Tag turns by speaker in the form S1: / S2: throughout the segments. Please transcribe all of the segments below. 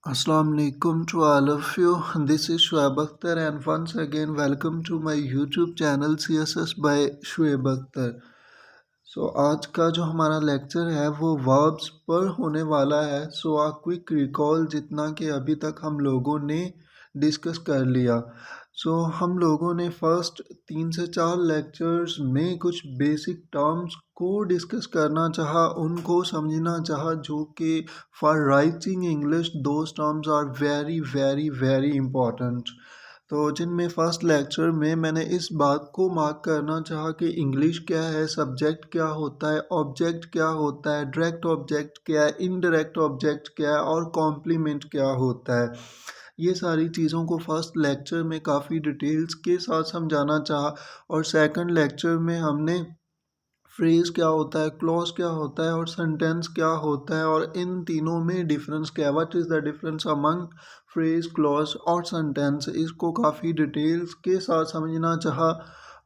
S1: Assalamu alaikum to all of you. This is Shoaib Akhtar and once again welcome to my YouTube channel CSS by Shoaib Akhtar. आज का जो हमारा lecture है वो verbs पर होने वाला है। आ क्विक रिकॉल जितना कि अभी तक हम लोगों ने डिस्कस कर लिया। हम लोगों ने फर्स्ट 3 से 4 लेक्चर्स में कुछ बेसिक टर्म्स को डिस्कस करना चाहा, उनको समझना चाहा, जो कि for writing English those terms are very very very important. जिनमें फ़र्स्ट लेक्चर में मैंने इस बात को मार्क करना चाहा कि इंग्लिश क्या है, सब्जेक्ट क्या होता है, ऑब्जेक्ट क्या होता है, डायरेक्ट ऑब्जेक्ट क्या है, इनडायरेक्ट ऑब्जेक्ट क्या है और कॉम्प्लीमेंट क्या होता है। ये सारी चीज़ों को फर्स्ट लेक्चर में काफ़ी डिटेल्स के साथ समझाना चाहा। और सेकंड लेक्चर में हमने फ्रेज़ क्या होता है, क्लॉज क्या होता है और सेंटेंस क्या होता है और इन तीनों में डिफरेंस क्या है, what is the difference among phrase, clause और सेंटेंस, इसको काफ़ी डिटेल्स के साथ समझना चाहा।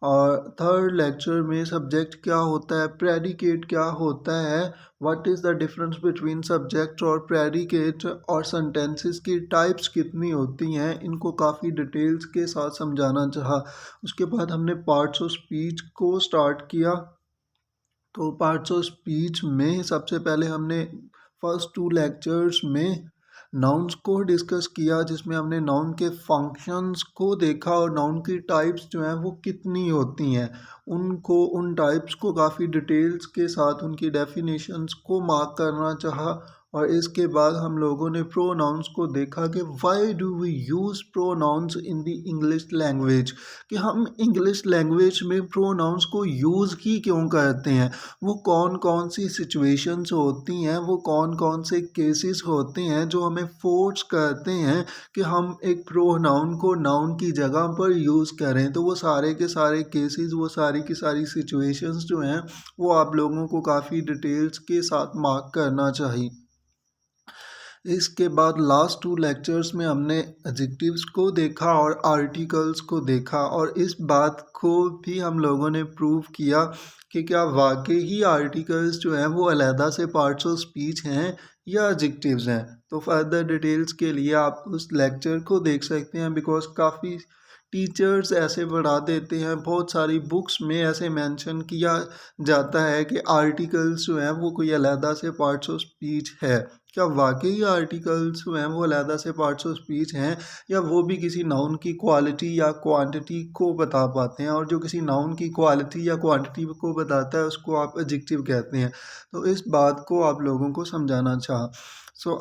S1: और थर्ड लेक्चर में सब्जेक्ट क्या होता है, प्रेडिकेट क्या होता है, what is the difference between subject और प्रेडिकेट और सेंटेंसेस की टाइप्स कितनी होती हैं, इनको काफ़ी डिटेल्स के साथ समझाना चाहा। उसके बाद हमने पार्ट्स ऑफ स्पीच को स्टार्ट किया। पार्ट्स ऑफ स्पीच में सबसे पहले हमने फर्स्ट 2 लेक्चर्स में नाउन्स को डिस्कस किया, जिसमें हमने नाउन के फंक्शंस को देखा और नाउन की टाइप्स जो हैं वो कितनी होती हैं, उन टाइप्स को काफ़ी डिटेल्स के साथ उनकी डेफिनेशंस को मार्क करना चाहा। और इसके बाद हम लोगों ने प्रोनाउंस को देखा कि why do we use pronouns in the English language, कि हम इंग्लिश लैंग्वेज में प्रोनाउंस को यूज़ ही क्यों करते हैं, वो कौन कौन सी सिचुएशंस होती हैं, वो कौन कौन से केसेस होते हैं जो हमें फोर्स करते हैं कि हम एक प्रोनाउन को नाउन की जगह पर यूज़ करें। तो वो सारे के सारे केसेस, वो सारी की सारी सिचुएशंस जो हैं वो आप लोगों को काफ़ी डिटेल्स के साथ मार्क करना चाहिए। इसके बाद लास्ट 2 लेक्चर्स में हमने एडजेक्टिव्स को देखा और आर्टिकल्स को देखा, और इस बात को भी हम लोगों ने प्रूव किया कि क्या वाकई ही आर्टिकल्स जो हैं वो अलहदा से पार्ट्स ऑफ स्पीच हैं या एडजेक्टिव्स हैं। तो फर्दर डिटेल्स के लिए आप उस लेक्चर को देख सकते हैं, बिकॉज काफ़ी टीचर्स ऐसे बढ़ा देते हैं, बहुत सारी बुक्स में ऐसे मेंशन किया जाता है कि आर्टिकल्स जो हैं वो कोई अलहदा से पार्ट्स ऑफ स्पीच है। क्या वाकई आर्टिकल्स जो हैं वो अलहदा से पार्ट्स ऑफ स्पीच हैं, या वो भी किसी नाउन की क्वालिटी या क्वांटिटी को बता पाते हैं, और जो किसी नाउन की क्वालिटी या क्वांटिटी को बताता है उसको आप एडजेक्टिव कहते हैं। तो इस बात को आप लोगों को समझाना चाहा।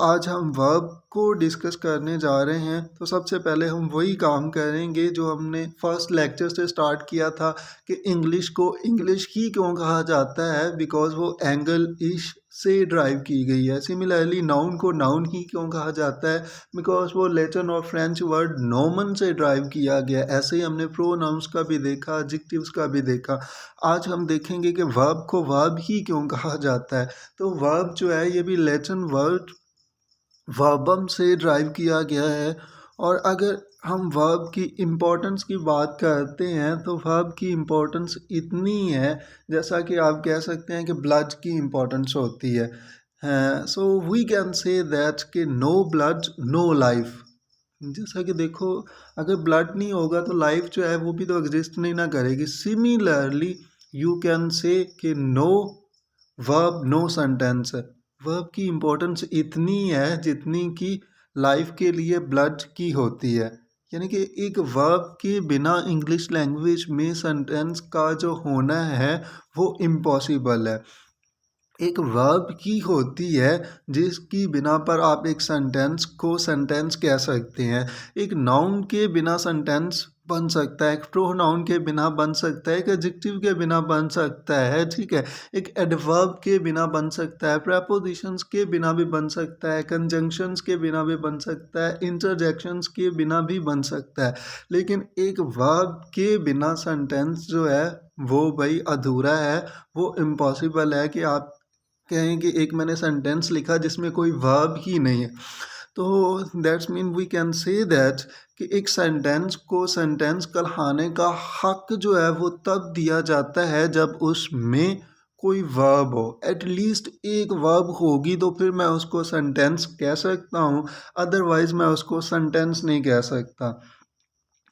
S1: आज हम वर्ब को डिस्कस करने जा रहे हैं। तो सबसे पहले हम वही काम करेंगे जो हमने फर्स्ट लेक्चर से स्टार्ट किया था, कि इंग्लिश को इंग्लिश ही क्यों कहा जाता है, बिकॉज वो एंगल इश से ड्राइव की गई है। सिमिलरली नाउन को नाउन ही क्यों कहा जाता है, बिकॉज वो लैटिन और फ्रेंच वर्ड नोमन से ड्राइव किया गया। ऐसे ही हमने प्रोनाउंस का भी देखा, एडजेक्टिव्स का भी देखा। आज हम देखेंगे कि वर्ब को वर्ब ही क्यों कहा जाता है। तो वर्ब जो है ये भी लैटिन वर्ड वर्बम से ड्राइव किया गया है। और अगर हम वर्ब की इम्पोर्टेंस की बात करते हैं तो वर्ब की इम्पोर्टेंस इतनी है, जैसा कि आप कह सकते हैं कि ब्लड की इम्पोर्टेंस होती है। So we can say that कि नो ब्लड नो लाइफ। जैसा कि देखो, अगर ब्लड नहीं होगा तो लाइफ जो है वो भी तो एग्जिस्ट नहीं ना करेगी। सिमिलरली यू कैन से कि no verb no sentence. Verb की इम्पोर्टेंस इतनी है जितनी कि लाइफ के लिए ब्लड की होती है। यानी कि एक वर्ब के बिना इंग्लिश लैंग्वेज में सेंटेंस का जो होना है वो इम्पॉसिबल है। एक वर्ब की होती है जिसकी बिना पर आप एक सेंटेंस को सेंटेंस कह सकते हैं। एक नाउन के बिना सेंटेंस बन सकता है, एक प्रोनाउन के बिना बन सकता है, एक एडजेक्टिव के बिना बन सकता है, ठीक है, एक एडवर्ब के बिना बन सकता है, प्रेपोजिशंस के बिना भी बन सकता है, कंजंक्शंस के बिना भी बन सकता है, इंटरजेक्शंस के बिना भी बन सकता है। लेकिन एक वर्ब के बिना सेंटेंस जो है वो भाई अधूरा है, वो इम्पॉसिबल है कि आप कहें कि एक मैंने सेंटेंस लिखा जिसमें कोई वर्ब ही नहीं है। तो that's mean we can say that कि एक सेंटेंस को सेंटेंस कहलाने का हक जो है वो तब दिया जाता है जब उसमें कोई वर्ब हो, एटलीस्ट एक वर्ब होगी तो फिर मैं उसको सेंटेंस कह सकता हूँ, अदरवाइज मैं उसको सेंटेंस नहीं कह सकता।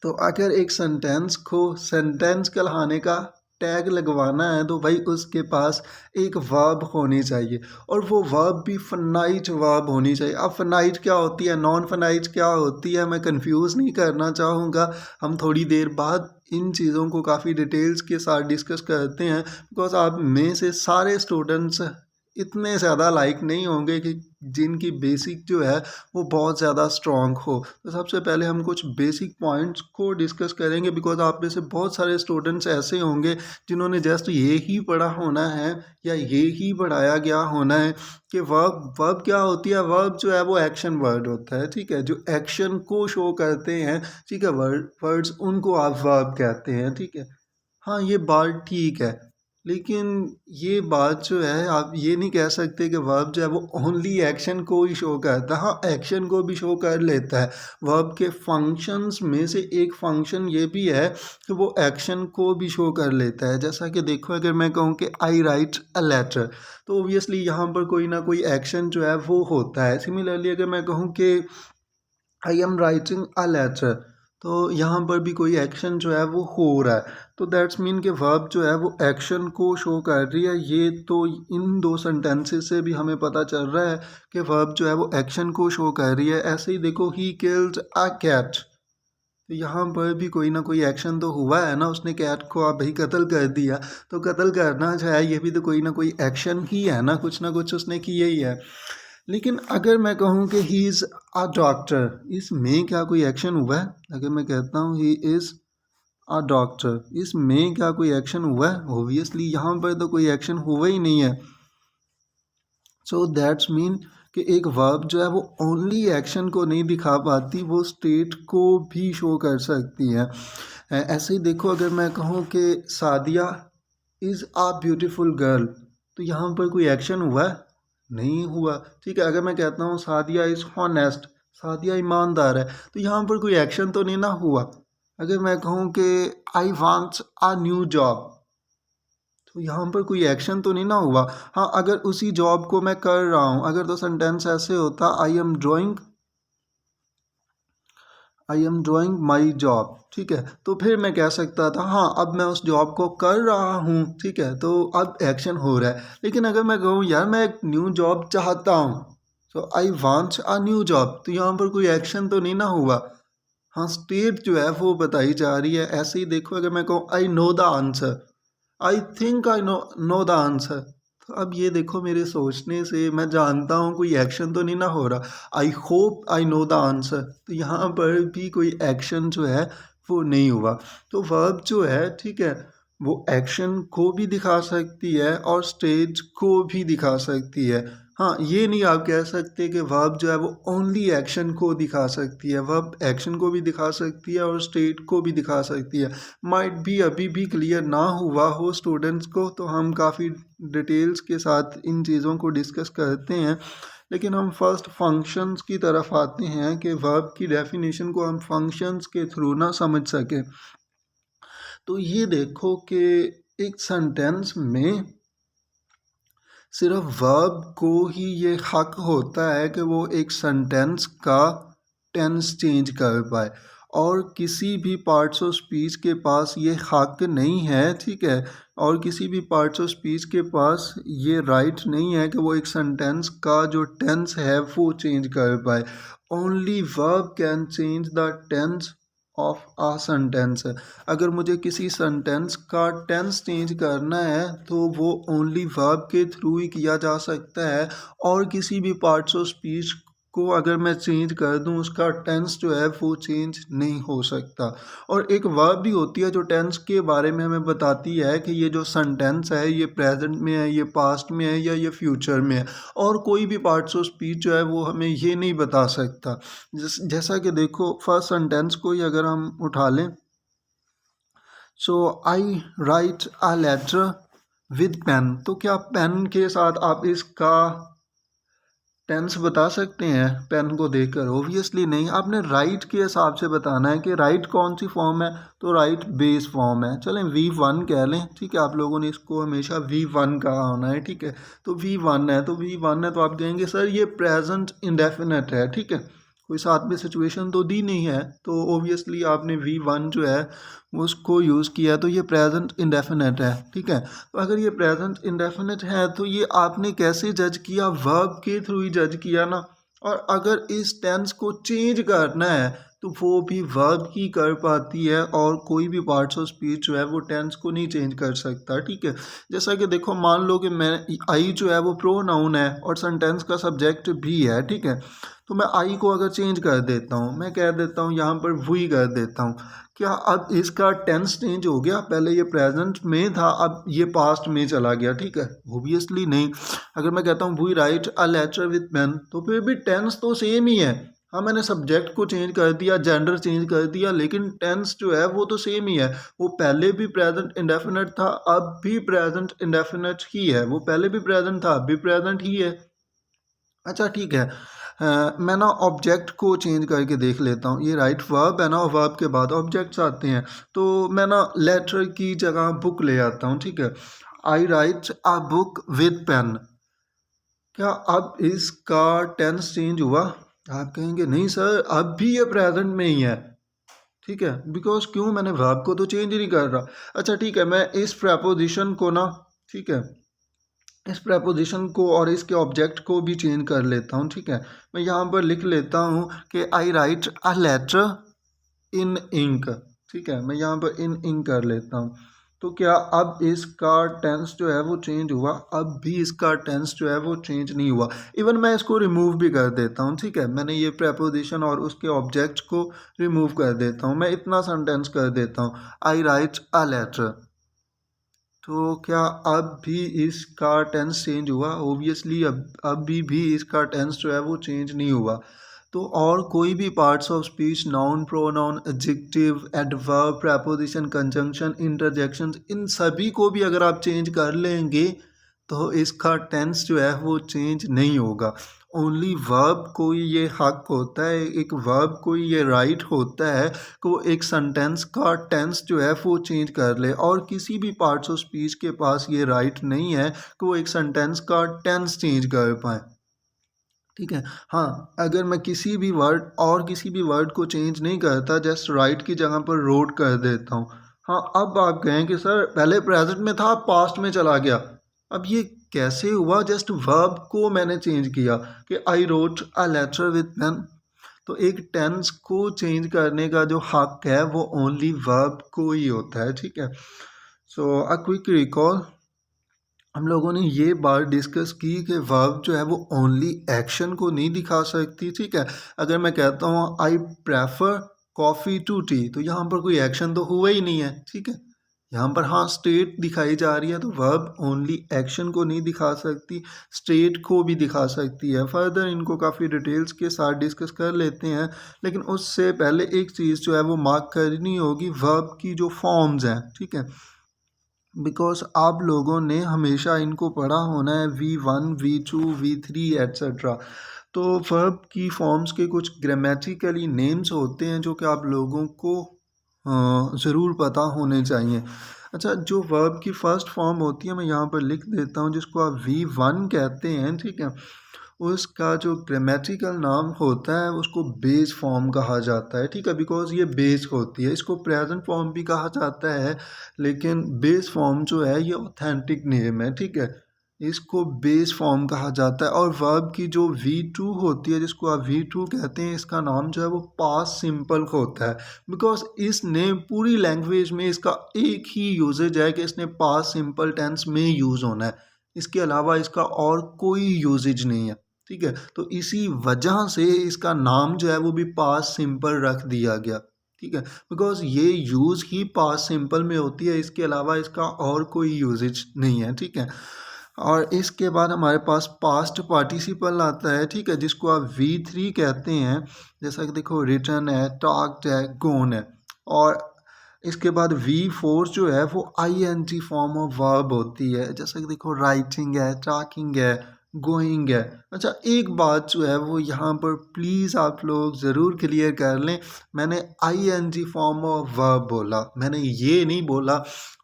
S1: तो अगर एक सेंटेंस को सेंटेंस कहलाने का टैग लगवाना है तो भाई उसके पास एक वर्ब होनी चाहिए, और वो वर्ब भी फनाइट वर्ब होनी चाहिए। अब फनाइट क्या होती है, नॉन फनाइट क्या होती है, मैं कंफ्यूज नहीं करना चाहूँगा। हम थोड़ी देर बाद इन चीज़ों को काफ़ी डिटेल्स के साथ डिस्कस करते हैं, बिकॉज आप में से सारे स्टूडेंट्स इतने ज़्यादा लाइक नहीं होंगे कि जिनकी बेसिक जो है वो बहुत ज़्यादा स्ट्रॉन्ग हो। तो सबसे पहले हम कुछ बेसिक पॉइंट्स को डिस्कस करेंगे, बिकॉज आप में से बहुत सारे स्टूडेंट्स ऐसे होंगे जिन्होंने जस्ट ये ही पढ़ा होना है या ये ही पढ़ाया गया होना है कि वर्ब वर्ब क्या होती है। वर्ब जो है वो एक्शन वर्ड होता है, ठीक है, जो एक्शन को शो करते हैं, ठीक है, वर्ड्स उनको आप वर्ब कहते हैं, ठीक है। हाँ, ये बात ठीक है, लेकिन ये बात जो है आप ये नहीं कह सकते कि वर्ब जो है वो ओनली एक्शन को ही शो करता है। हाँ, एक्शन को भी शो कर लेता है। वर्ब के फंक्शंस में से एक फंक्शन ये भी है कि वो एक्शन को भी शो कर लेता है। जैसा कि देखो, अगर मैं कहूँ कि आई राइट अ लेटर, तो ओबियसली यहाँ पर कोई ना कोई एक्शन जो है वो होता है। सिमिलरली अगर मैं कहूँ कि I am writing a letter, तो यहाँ पर भी कोई एक्शन जो है वो हो रहा है। तो दैट्स मीन कि वर्ब जो है वो एक्शन को शो कर रही है। ये तो इन दो सेंटेंसेस से भी हमें पता चल रहा है कि वर्ब जो है वो एक्शन को शो कर रही है। ऐसे ही देखो, ही किल्ड अ कैट, तो यहाँ पर भी कोई ना कोई एक्शन तो हुआ है ना, उसने कैट को आप भाई कत्ल कर दिया। तो कत्ल करना जो है ये भी तो कोई ना कोई एक्शन ही है ना कुछ उसने किया ही है। लेकिन अगर मैं कहूँ कि ही इज़ अ डॉक्टर, इसमें क्या कोई एक्शन हुआ है? अगर मैं कहता हूँ ही इज़ अ डॉक्टर, इसमें क्या कोई एक्शन हुआ है? ऑब्वियसली यहाँ पर तो कोई एक्शन हुआ ही नहीं है। सो दैट्स मीन कि एक वर्ब जो है वो ओनली एक्शन को नहीं दिखा पाती, वो स्टेट को भी शो कर सकती है। ऐसे ही देखो, अगर मैं कहूँ कि Sadia is a beautiful girl, तो यहाँ पर कोई एक्शन हुआ है? नहीं हुआ, ठीक है। अगर मैं कहता हूँ सादिया इज़ हॉनेस्ट, सादिया ईमानदार है, तो यहाँ पर कोई एक्शन तो नहीं ना हुआ। अगर मैं कहूँ कि I want a new job, तो यहाँ पर कोई एक्शन तो नहीं ना हुआ। हाँ, अगर उसी जॉब को मैं कर रहा हूँ, अगर तो सेंटेंस ऐसे होता, I am drawing my job, ठीक है, तो फिर मैं कह सकता था हाँ अब मैं उस जॉब को कर रहा हूँ, ठीक है, तो अब एक्शन हो रहा है। लेकिन अगर मैं कहूँ यार मैं एक न्यू जॉब चाहता हूँ, तो I want a new job, तो यहाँ पर कोई एक्शन तो नहीं ना हुआ। हाँ, स्टेट जो है वो बताई जा रही है। ऐसे ही देखो, अगर मैं कहूँ I know the answer, I think I know the answer, तो अब ये देखो मेरे सोचने से मैं जानता हूँ कोई एक्शन तो नहीं ना हो रहा। I hope I know the answer, तो यहाँ पर भी कोई एक्शन जो है वो नहीं हुआ। तो वर्ब जो है, ठीक है, वो एक्शन को भी दिखा सकती है और स्टेज को भी दिखा सकती है। हाँ, ये नहीं आप कह सकते कि वर्ब जो है वो ओनली एक्शन को दिखा सकती है। वर्ब एक्शन को भी दिखा सकती है और स्टेट को भी दिखा सकती है। माइट भी अभी भी क्लियर ना हुआ हो स्टूडेंट्स को, तो हम काफ़ी डिटेल्स के साथ इन चीज़ों को डिस्कस करते हैं। लेकिन हम फर्स्ट फंक्शंस की तरफ आते हैं कि वर्ब की डेफिनेशन को हम फंक्शंस के थ्रू ना समझ सकें। तो ये देखो कि एक सेंटेंस में सिर्फ वर्ब को ही ये हक होता है कि वो एक सेंटेंस का टेंस चेंज कर पाए, और किसी भी पार्ट्स ऑफ स्पीच के पास ये हक नहीं है, ठीक है, और किसी भी पार्ट्स ऑफ स्पीच के पास ये राइट नहीं है कि वो एक सेंटेंस का जो टेंस है वो चेंज कर पाए। Only verb can change the tense of a sentence. अगर मुझे किसी सेंटेंस का टेंस चेंज करना है तो वो ओनली वर्ब के थ्रू ही किया जा सकता है, और किसी भी पार्ट्स ऑफ स्पीच को अगर मैं चेंज कर दूं उसका टेंस जो है वो चेंज नहीं हो सकता। और एक वर्ब भी होती है जो टेंस के बारे में हमें बताती है कि ये जो सेंटेंस है ये प्रेजेंट में है, ये पास्ट में है, या ये फ्यूचर में है। और कोई भी पार्ट्स ऑफ स्पीच जो है वो हमें ये नहीं बता सकता। जैसा कि देखो, फर्स्ट सेंटेंस को ही अगर हम उठा लें, so I write a letter with pen, तो क्या पेन के साथ आप इसका टेंस बता सकते हैं पेन को देखकर? ऑब्वियसली नहीं, आपने राइट के हिसाब से बताना है कि राइट कौन सी फॉर्म है, तो राइट बेस फॉर्म है। चलें V1 कह लें, ठीक है, आप लोगों ने इसको हमेशा V1 कहा होना है, ठीक है, तो V1 है, तो V1 है, तो आप कहेंगे सर ये प्रेजेंट इंडेफिनेट है, ठीक है, कोई साथ में सिचुएशन तो दी नहीं है, तो ऑब्वियसली आपने V1 जो है उसको यूज़ किया, तो ये प्रेजेंट इंडेफिनेट है, ठीक है। तो अगर ये प्रेजेंट इंडेफिनिट है तो ये आपने कैसे जज किया? वर्ब के थ्रू ही जज किया ना। और अगर इस टेंस को चेंज करना है तो वो भी वर्ब की कर पाती है, और कोई भी पार्ट्स ऑफ स्पीच जो है वो टेंस को नहीं चेंज कर सकता, ठीक है। जैसा कि देखो, मान लो कि मैं आई जो है वो प्रोनाउन है और सेंटेंस का सब्जेक्ट भी है, ठीक है, तो मैं आई को अगर चेंज कर देता हूँ, मैं कह देता हूँ यहाँ पर वी कर देता हूँ, क्या अब इसका टेंस चेंज हो गया? पहले ये प्रेजेंट में था, अब ये पास्ट में चला गया, ठीक है, ऑब्वियसली नहीं। अगर मैं कहता हूँ we write a letter with pen, तो फिर भी टेंस तो सेम ही है। हाँ, मैंने सब्जेक्ट को चेंज कर दिया, जेंडर चेंज कर दिया, लेकिन टेंस जो है वो तो सेम ही है। वो पहले भी प्रेजेंट इंडेफिनिट था, अब भी प्रेजेंट इंडेफिनिट ही है। वो पहले भी प्रेजेंट था, अब भी प्रेजेंट ही है। अच्छा, ठीक है, मैं ना ऑब्जेक्ट को चेंज करके देख लेता हूँ। ये राइट वर्ब है ना, और वर्ब के बाद ऑब्जेक्ट्स आते हैं, तो मैं ना लेटर की जगह बुक ले आता हूँ, ठीक है। I write a book with pen, क्या अब इसका टेंस चेंज हुआ? आप कहेंगे नहीं सर, अब भी ये प्रेजेंट में ही है, ठीक है, बिकॉज क्यों? मैंने वर्ब को तो चेंज ही नहीं कर रहा। अच्छा, ठीक है, मैं इस प्रपोजिशन को ना, ठीक है, इस प्रपोजिशन को और इसके ऑब्जेक्ट को भी चेंज कर लेता हूँ, ठीक है। मैं यहाँ पर लिख लेता हूँ कि I write a letter in ink, ठीक है, मैं यहाँ पर इन इंक कर लेता हूँ। तो क्या अब इसका टेंस जो है वो चेंज हुआ? अब भी इसका टेंस जो है वो चेंज नहीं हुआ। इवन मैं इसको रिमूव भी कर देता हूँ, ठीक है, मैंने ये प्रपोजिशन और उसके ऑब्जेक्ट्स को रिमूव कर देता हूँ, मैं इतना सेंटेंस कर देता हूँ, आई राइट अ लेटर, तो क्या अब भी इसका टेंस चेंज हुआ? ऑब्वियसली अब अभी भी इसका टेंस जो है वो चेंज नहीं हुआ। तो और कोई भी parts of speech, noun, pronoun, adjective, adverb, preposition, conjunction, interjections, इन सभी को भी अगर आप चेंज कर लेंगे तो इसका टेंस जो है वो चेंज नहीं होगा। ओनली वर्ब को ही ये हक होता है, एक वर्ब को ही ये राइट होता है कि वो एक सेंटेंस का टेंस जो है वो चेंज कर ले, और किसी भी पार्ट्स ऑफ स्पीच के पास ये राइट नहीं है कि वो एक सेंटेंस का टेंस चेंज कर पाए, ठीक है। हाँ, अगर मैं किसी भी वर्ड और किसी भी वर्ड को चेंज नहीं करता, जस्ट राइट की जगह पर रोड कर देता हूँ। हाँ, अब आप कहें कि सर पहले प्रेजेंट में था, पास्ट में चला गया, अब ये कैसे हुआ? जस्ट वर्ब को मैंने चेंज किया कि I wrote a letter with pen. तो एक टेंस को चेंज करने का जो हक है वो ओनली वर्ब को ही होता है, ठीक है। सो अ क्विक रिकॉल, हम लोगों ने ये बात डिस्कस की कि वर्ब जो है वो ओनली एक्शन को नहीं दिखा सकती, ठीक है। अगर मैं कहता हूँ I prefer coffee to tea, तो यहाँ पर कोई एक्शन तो हुआ ही नहीं है, ठीक है। यहाँ पर हाँ स्टेट दिखाई जा रही है, तो वर्ब ओनली एक्शन को नहीं दिखा सकती, स्टेट को भी दिखा सकती है। फर्दर इनको काफ़ी डिटेल्स के साथ डिस्कस कर लेते हैं, लेकिन उससे पहले एक चीज़ जो है वो मार्क करनी होगी, वर्ब की जो फॉर्म्स हैं, ठीक है, बिकॉज आप लोगों ने हमेशा इनको पढ़ा होना है, V1, V2, V3 एट्सट्रा। तो वर्ब की फॉर्म्स के कुछ ग्रामेटिकली नेम्स होते हैं जो कि आप लोगों को ज़रूर पता होने चाहिए। अच्छा, जो वर्ब की फ़र्स्ट फॉर्म होती है मैं यहाँ पर लिख देता हूँ, जिसको आप V1 कहते हैं, ठीक है, उसका जो ग्रामेटिकल नाम होता है उसको बेस फॉर्म कहा जाता है, ठीक है, बिकॉज ये बेस होती है। इसको प्रेजेंट फॉर्म भी कहा जाता है, लेकिन बेस फॉर्म जो है ये ऑथेंटिक नेम है, ठीक है, इसको बेस फॉर्म कहा जाता है। और वर्ब की जो V2 होती है, जिसको आप V2 कहते हैं, इसका नाम जो है वो पास्ट सिंपल होता है, बिकॉज इसने पूरी लैंग्वेज में इसका एक ही यूजेज है कि इसने पास्ट सिंपल टेंस में यूज़ होना है, इसके अलावा इसका और कोई यूजेज नहीं है, ठीक है। तो इसी वजह से इसका नाम जो है वो भी पास्ट सिंपल रख दिया गया, ठीक है, बिकॉज ये यूज़ ही पास्ट सिंपल में होती है, इसके अलावा इसका और कोई यूजेज नहीं है, ठीक है। और इसके बाद हमारे पास पास्ट पार्टिसिपल आता है, ठीक है, जिसको आप V3 कहते हैं। जैसा कि देखो, रिटन है, टॉक्ड है, गोन है, और इसके बाद V4 जो है वो ING फॉर्म ऑफ वर्ब होती है। जैसा कि देखो, राइटिंग है, टॉकिंग है, गोइंग है। अच्छा, एक बात जो है वो यहाँ पर प्लीज़ आप लोग ज़रूर क्लियर कर लें। मैंने आईएनजी फॉर्म ऑफ वर्ब बोला, मैंने ये नहीं बोला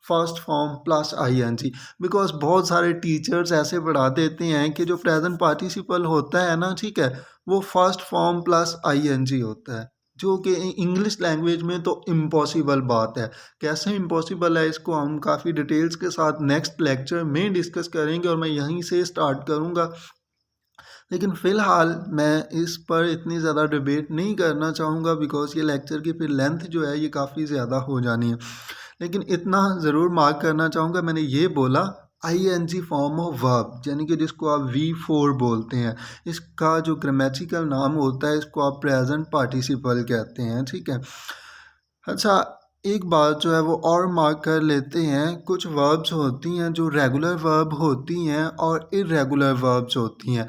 S1: first form plus ING. Because बहुत सारे टीचर्स ऐसे पढ़ा देते हैं कि जो प्रेजेंट पार्टिसिपल होता है ना, ठीक है, वो फर्स्ट फॉर्म प्लस आईएनजी होता है, जो कि इंग्लिश लैंग्वेज में तो इम्पॉसिबल बात है। कैसे इम्पॉसिबल है इसको हम काफ़ी डिटेल्स के साथ नेक्स्ट लेक्चर में डिस्कस करेंगे और मैं यहीं से स्टार्ट करूँगा। लेकिन फ़िलहाल मैं इस पर इतनी ज़्यादा डिबेट नहीं करना चाहूँगा, बिकॉज़ ये लेक्चर की फिर लेंथ जो है ये काफ़ी ज़्यादा हो जानी है। लेकिन इतना ज़रूर मार्क करना चाहूँगा, मैंने ये बोला आईएनजी फॉर्म ऑफ वर्ब, यानी कि जिसको आप V4 बोलते हैं, इसका जो ग्रामेटिकल नाम होता है इसको आप प्रेजेंट पार्टिसिपल कहते हैं, ठीक है। अच्छा, एक बात जो है वो और मार्क कर लेते हैं। कुछ वर्ब्स होती हैं जो रेगुलर वर्ब होती हैं और इर्रेगुलर वर्ब्स होती हैं।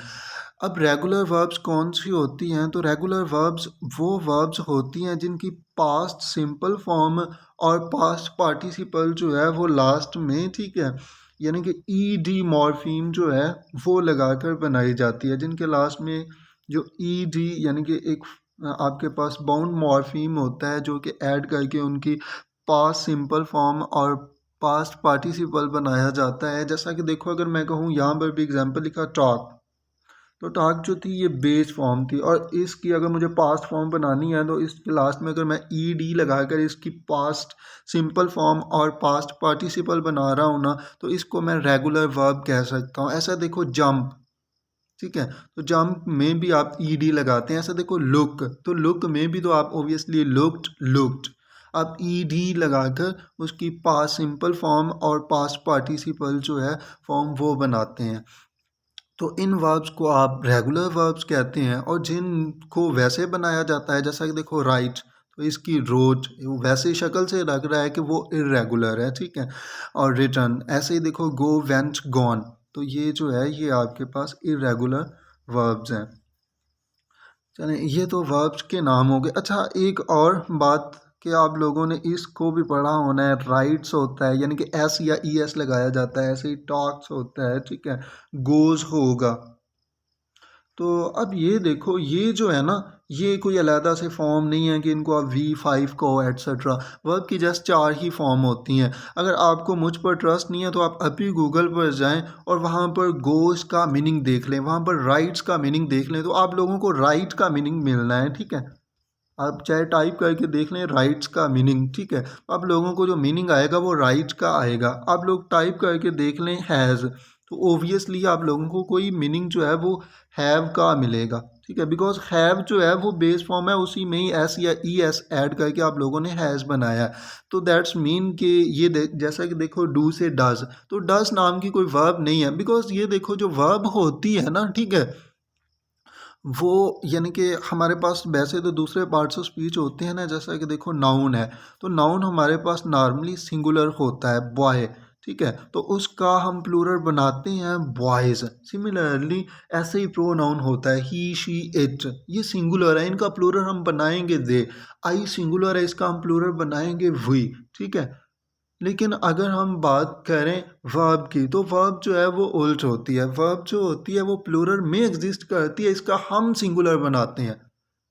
S1: अब रेगुलर वर्ब्स कौन सी होती हैं? तो रेगुलर वर्ब्स वो वर्ब्स होती हैं जिनकी पास्ट सिंपल फॉर्म और पास्ट पार्टिसिपल जो है वो लास्ट में, ठीक है, यानी कि ईडी मॉर्फीम जो है वो लगाकर बनाई जाती है, जिनके लास्ट में जो ईडी यानी कि एक आपके पास बाउंड मॉर्फीम होता है जो कि ऐड करके उनकी पास्ट सिंपल फॉर्म और पास्ट पार्टिसिपल बनाया जाता है। जैसा कि देखो, अगर मैं कहूँ यहाँ पर भी एग्जांपल लिखा टॉक, तो टॉक जो थी ये बेस फॉर्म थी, और इसकी अगर मुझे पास्ट फॉर्म बनानी है तो इसके लास्ट में अगर मैं ई डी लगाकर इसकी पास्ट सिंपल फॉर्म और पास्ट पार्टिसिपल बना रहा हूँ ना, तो इसको मैं रेगुलर वर्ब कह सकता हूँ। ऐसा देखो जंप, ठीक है, तो जंप में भी आप ई डी लगाते हैं। ऐसा देखो लुक, तो लुक में भी तो आप ऑब्वियसली लुक्ड लुक्ड, आप ई डी लगाकर उसकी पास्ट सिंपल फॉर्म और पास्ट पार्टिसिपल जो है फॉर्म वो बनाते हैं। तो इन वर्ब्स को आप रेगुलर वर्ब्स कहते हैं, और जिनको वैसे बनाया जाता है, जैसा कि देखो राइट, तो इसकी रोट वैसे शक्ल से लग रहा है कि वो इरेगुलर है, ठीक है। और रिटर्न ऐसे ही देखो गो वेंट गॉन, तो ये जो है ये आपके पास इरेगुलर वर्ब्स हैं। चलें, ये तो वर्ब्स के नाम हो गए। अच्छा, एक और बात कि आप लोगों ने इसको भी पढ़ा होना है, राइट्स होता है, यानी कि एस या ई एस लगाया जाता है। ऐसे ही टॉक्स होता है, ठीक है, गोज होगा। तो अब ये देखो, ये जो है ना, ये कोई अलहदा से फॉर्म नहीं है कि इनको आप V5 कहो एट्सट्रा। वर्ब की जस्ट 4 ही फॉर्म होती हैं। अगर आपको मुझ पर ट्रस्ट नहीं है तो आप अभी गूगल पर जाएं और वहाँ पर गोज का मीनिंग देख लें, वहाँ पर राइट्स का मीनिंग देख लें, तो आप लोगों को राइट का मीनिंग मिलना है, ठीक है। आप चाहे टाइप करके देख लें राइट्स का मीनिंग, ठीक है, आप लोगों को जो मीनिंग आएगा वो राइट का आएगा। आप लोग टाइप करके देख लें हैज़, तो ओबियसली आप लोगों को कोई मीनिंग जो है वो हैव का मिलेगा, ठीक है, बिकॉज हैव जो है वो बेस फॉर्म है, उसी में ही एस या ई एस ऐड करके आप लोगों ने हैज़ बनाया है। तो दैट्स मीन कि ये जैसा कि देखो डू से डज, तो डज नाम की कोई वर्ब नहीं है, बिकॉज ये देखो जो वर्ब होती है ना, ठीक है, वो यानी कि हमारे पास वैसे तो दूसरे पार्ट्स ऑफ स्पीच होते हैं ना, जैसा कि देखो नाउन है, तो नाउन हमारे पास नॉर्मली सिंगुलर होता है बॉय, ठीक है, तो उसका हम प्लूरल बनाते हैं बॉयज़। सिमिलरली ऐसे ही प्रोनाउन होता है ही शी इट, ये सिंगुलर है, इनका प्लूरल हम बनाएंगे दे। आई सिंगुलर है, इसका हम प्लूरल बनाएंगे वी, ठीक है। लेकिन अगर हम बात करें वर्ब की, तो वर्ब जो है वो उल्ट होती है। वर्ब जो होती है वो प्लूरल में एग्जिस्ट करती है, इसका हम सिंगुलर बनाते हैं।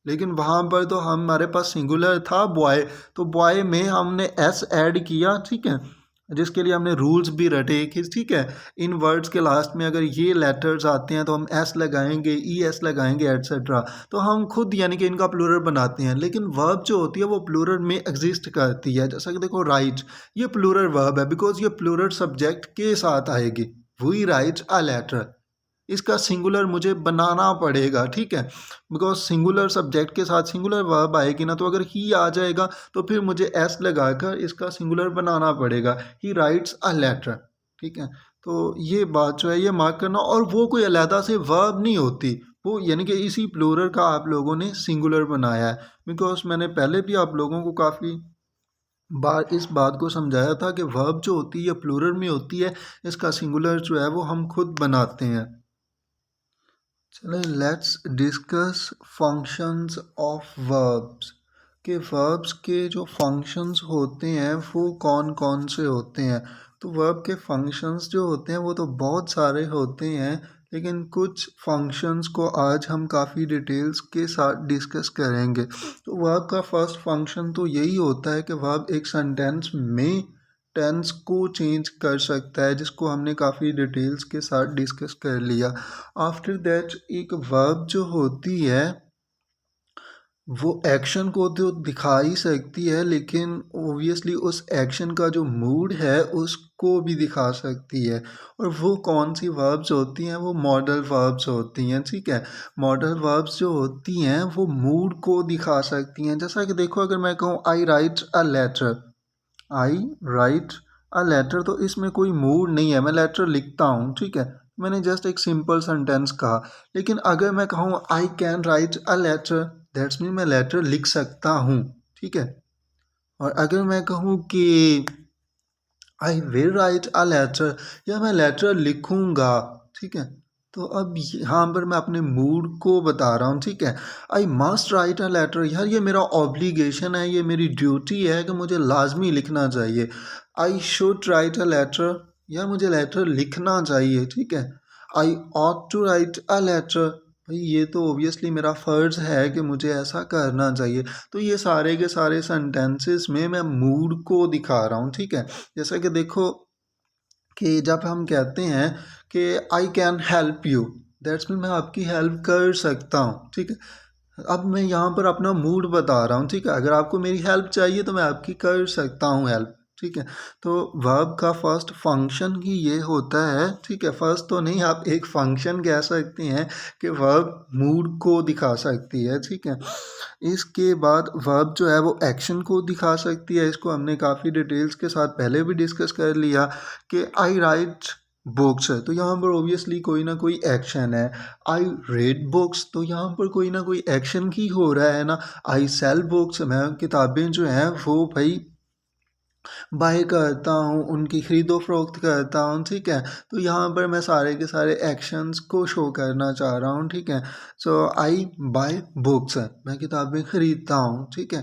S1: लेकिन वहाँ पर तो हमारे पास सिंगुलर था बॉय, तो बॉय में हमने एस ऐड किया, ठीक है, जिसके लिए हमने रूल्स भी रटे कि ठीक है, इन वर्ड्स के लास्ट में अगर ये लेटर्स आते हैं तो हम एस लगाएंगे, ई एस लगाएंगे एट्सेट्रा, तो हम खुद यानी कि इनका प्लूरल बनाते हैं। लेकिन वर्ब जो होती है वो प्लूरल में एग्जिस्ट करती है। जैसा कि देखो राइट, ये प्लूरल वर्ब है बिकॉज ये प्लूरल सब्जेक्ट के साथ आएगी। वी राइट अ लेटर, इसका सिंगुलर मुझे बनाना पड़ेगा, ठीक है, बिकॉज सिंगुलर सब्जेक्ट के साथ सिंगुलर वर्ब आएगी ना, तो अगर ही आ जाएगा तो फिर मुझे एस लगाकर इसका सिंगुलर बनाना पड़ेगा, ही राइट्स अ लेटर, ठीक है। तो ये बात जो है ये मार्क करना, और वो कोई अलहदा से वर्ब नहीं होती, वो यानी कि इसी प्लूरल का आप लोगों ने सिंगुलर बनाया है। बिकॉज मैंने पहले भी आप लोगों को काफ़ी बार इस बात को समझाया था कि वर्ब जो होती है प्लूरल में होती है, इसका सिंगुलर जो है वो हम खुद बनाते हैं। चलें, let's discuss functions of verbs, के वर्ब्स के जो फंक्शंस होते हैं वो कौन कौन से होते हैं। तो वर्ब के फंक्शंस जो होते हैं वो तो बहुत सारे होते हैं, लेकिन कुछ फंक्शंस को आज हम काफ़ी डिटेल्स के साथ डिस्कस करेंगे। तो वर्ब का फर्स्ट फंक्शन तो यही होता है कि वर्ब एक सेंटेंस में टेंस को चेंज कर सकता है, जिसको हमने काफ़ी डिटेल्स के साथ डिस्कस कर लिया। आफ्टर दैट एक वर्ब जो होती है वो एक्शन को तो दिखा ही सकती है, लेकिन ओबियसली उस एक्शन का जो मूड है उसको भी दिखा सकती है। और वो कौन सी वर्ब्स होती हैं? वो मॉडल वर्ब्स होती हैं, ठीक है। मॉडल वर्ब्स जो होती हैं वो मूड को दिखा सकती हैं। जैसा कि देखो, अगर मैं कहूँ I write a letter, I write a letter, तो इसमें कोई मूड नहीं है, मैं लेटर लिखता हूँ, ठीक है। मैंने जस्ट एक सिंपल सेंटेंस कहा। लेकिन अगर मैं कहूँ I can write a letter, that's mean मैं लेटर लिख सकता हूँ, ठीक है। और अगर मैं कहूँ कि I will write a letter, या मैं लेटर लिखूंगा, ठीक है। तो अब यहाँ पर मैं अपने मूड को बता रहा हूँ, ठीक है। I must write a letter, यार ये मेरा ऑब्लिगेशन है, ये मेरी ड्यूटी है कि मुझे लाजमी लिखना चाहिए। I should write a letter, यार मुझे लेटर लिखना चाहिए, ठीक है। I ought to write a letter, भाई ये तो ओबियसली मेरा फ़र्ज़ है कि मुझे ऐसा करना चाहिए। तो ये सारे के सारे सेंटेंसेस में मैं मूड को दिखा रहा हूँ, ठीक है। जैसा कि देखो कि जब हम कहते हैं कि I can help you, that's mean मैं आपकी हेल्प कर सकता हूँ, ठीक है। अब मैं यहाँ पर अपना मूड बता रहा हूँ, ठीक है। अगर आपको मेरी हेल्प चाहिए तो मैं आपकी कर सकता हूँ हेल्प, ठीक है। तो वर्ब का फर्स्ट फंक्शन ही ये होता है, ठीक है। फर्स्ट तो नहीं, आप एक फंक्शन कह सकते हैं कि वर्ब मूड को दिखा सकती है, ठीक है। इसके बाद वर्ब जो है वो एक्शन को दिखा सकती है। इसको हमने काफ़ी डिटेल्स के साथ पहले भी डिस्कस कर लिया कि आई राइट बुक्स है, तो यहाँ पर ओबियसली कोई ना कोई एक्शन है। आई रीड बुक्स, तो यहाँ पर कोई ना कोई एक्शन ही हो रहा है ना। आई सेल बुक्स, मैं किताबें जो हैं वो भाई बाय करता हूँ, उनकी ख़रीदो फ़रोख्त करता हूँ, ठीक है। तो यहाँ पर मैं सारे के सारे एक्शंस को शो करना चाह रहा हूँ, ठीक है। सो आई बाय बुक्स, मैं किताबें ख़रीदता हूँ, ठीक है।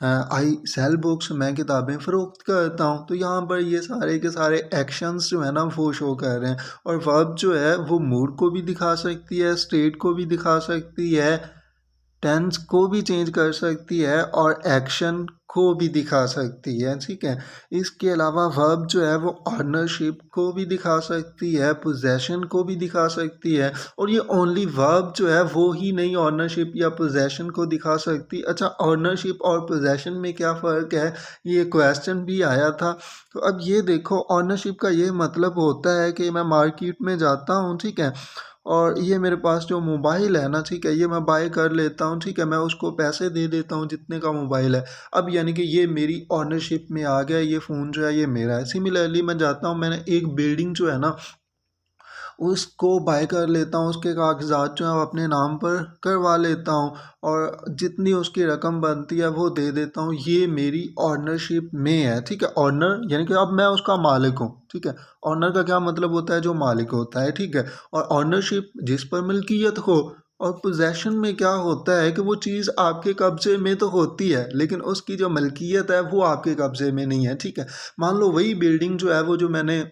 S1: आई सेल बुक्स, मैं किताबें फ़रोख्त करता हूँ। तो यहाँ पर ये सारे के सारे एक्शंस जो है ना वो शो कर रहे हैं। और वर्ब जो है वो मूड को भी दिखा सकती है, स्टेट को भी दिखा सकती है, टेंस को भी चेंज कर सकती है, और एक्शन को भी दिखा सकती है, ठीक है। इसके अलावा वर्ब जो है वो ऑनरशिप को भी दिखा सकती है, पोजेशन को भी दिखा सकती है। और ये ओनली वर्ब जो है वो ही नहीं ऑनरशिप या पोजेशन को दिखा सकती। अच्छा, ऑनरशिप और पोजेशन में क्या फ़र्क है, ये क्वेश्चन भी आया था। तो अब ये देखो, ऑनरशिप का ये मतलब होता है कि मैं मार्केट में जाता हूँ, ठीक है। और ये मेरे पास जो मोबाइल है ना, ठीक है, ये मैं बाय कर लेता हूँ, ठीक है। मैं उसको पैसे दे देता हूँ जितने का मोबाइल है। अब यानी कि ये मेरी ओनरशिप में आ गया, ये फ़ोन जो है ये मेरा है। सिमिलरली मैं जाता हूँ, मैंने एक बिल्डिंग जो है ना उसको बाय कर लेता हूँ, उसके कागज़ात जो हैं वो अपने नाम पर करवा लेता हूँ, और जितनी उसकी रकम बनती है वो दे देता हूँ। ये मेरी ओनरशिप में है, ठीक है। ओनर यानी कि अब मैं उसका मालिक हूँ, ठीक है। ओनर का क्या मतलब होता है? जो मालिक होता है, ठीक है। और ओनरशिप जिस पर मिल्कियत हो। और पोजेसन में क्या होता है कि वो चीज़ आपके कब्ज़े में तो होती है, लेकिन उसकी जो मलकियत है वो आपके कब्ज़े में नहीं है, ठीक है। मान लो वही बिल्डिंग जो है वो जो मैंने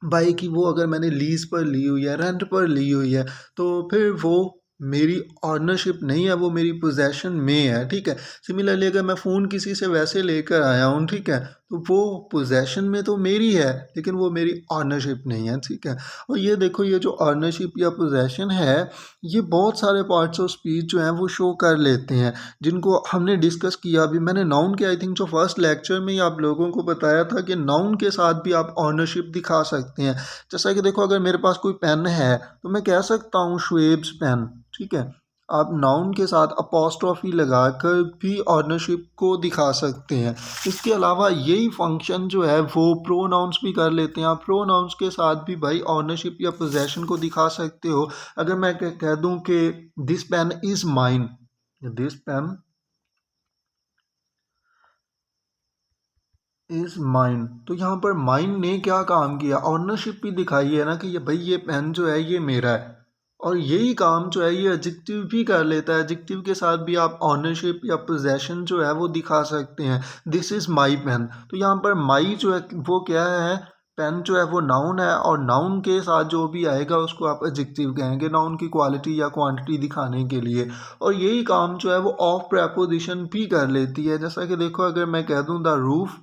S1: बाइक की, वो अगर मैंने लीज़ पर ली हुई है, रेंट पर ली हुई है, तो फिर वो मेरी ओनरशिप नहीं है, वो मेरी पोजेसन में है, ठीक है। सिमिलरली अगर मैं फ़ोन किसी से वैसे लेकर आया हूँ, ठीक है, तो वो पोजेसन में तो मेरी है, लेकिन वो मेरी ओनरशिप नहीं है, ठीक है। और ये देखो, ये जो ओनरशिप या पोजेसन है, ये बहुत सारे पार्ट्स ऑफ स्पीच जो हैं वो शो कर लेते हैं, जिनको हमने डिस्कस किया। अभी मैंने नाउन के आई थिंक जो फर्स्ट लेक्चर में ही आप लोगों को बताया था कि नाउन के साथ भी आप ऑनरशिप दिखा सकते हैं। जैसा कि देखो, अगर मेरे पास कोई पेन है तो मैं कह सकता हूँ शुएब्स पेन, ठीक है। आप नाउन के साथ अपॉस्ट्रॉफी लगाकर भी ऑनरशिप को दिखा सकते हैं। इसके अलावा यही फंक्शन जो है वो प्रोनाउंस भी कर लेते हैं। आप प्रोनाउंस के साथ भी भाई ऑनरशिप या पोजेशन को दिखा सकते हो। अगर मैं कह दूं कि this pen is mine, this pen is mine, तो यहाँ पर माइन ने क्या काम किया? ऑनरशिप भी दिखाई है ना कि ये भाई ये पेन जो है ये मेरा है। और यही काम जो है ये एडजेक्टिव भी कर लेता है। एडजेक्टिव के साथ भी आप ऑनरशिप या पोजेशन जो है वो दिखा सकते हैं। दिस इज़ माई पेन, तो यहाँ पर माई जो है वो क्या है? टेन जो है वो नाउन है और नाउन के साथ जो भी आएगा उसको आप एडजेक्टिव कहेंगे नाउन की क्वालिटी या क्वांटिटी दिखाने के लिए। और यही काम जो है वो ऑफ प्रेपोजिशन भी कर लेती है। जैसा कि देखो अगर मैं कह दूँ the roof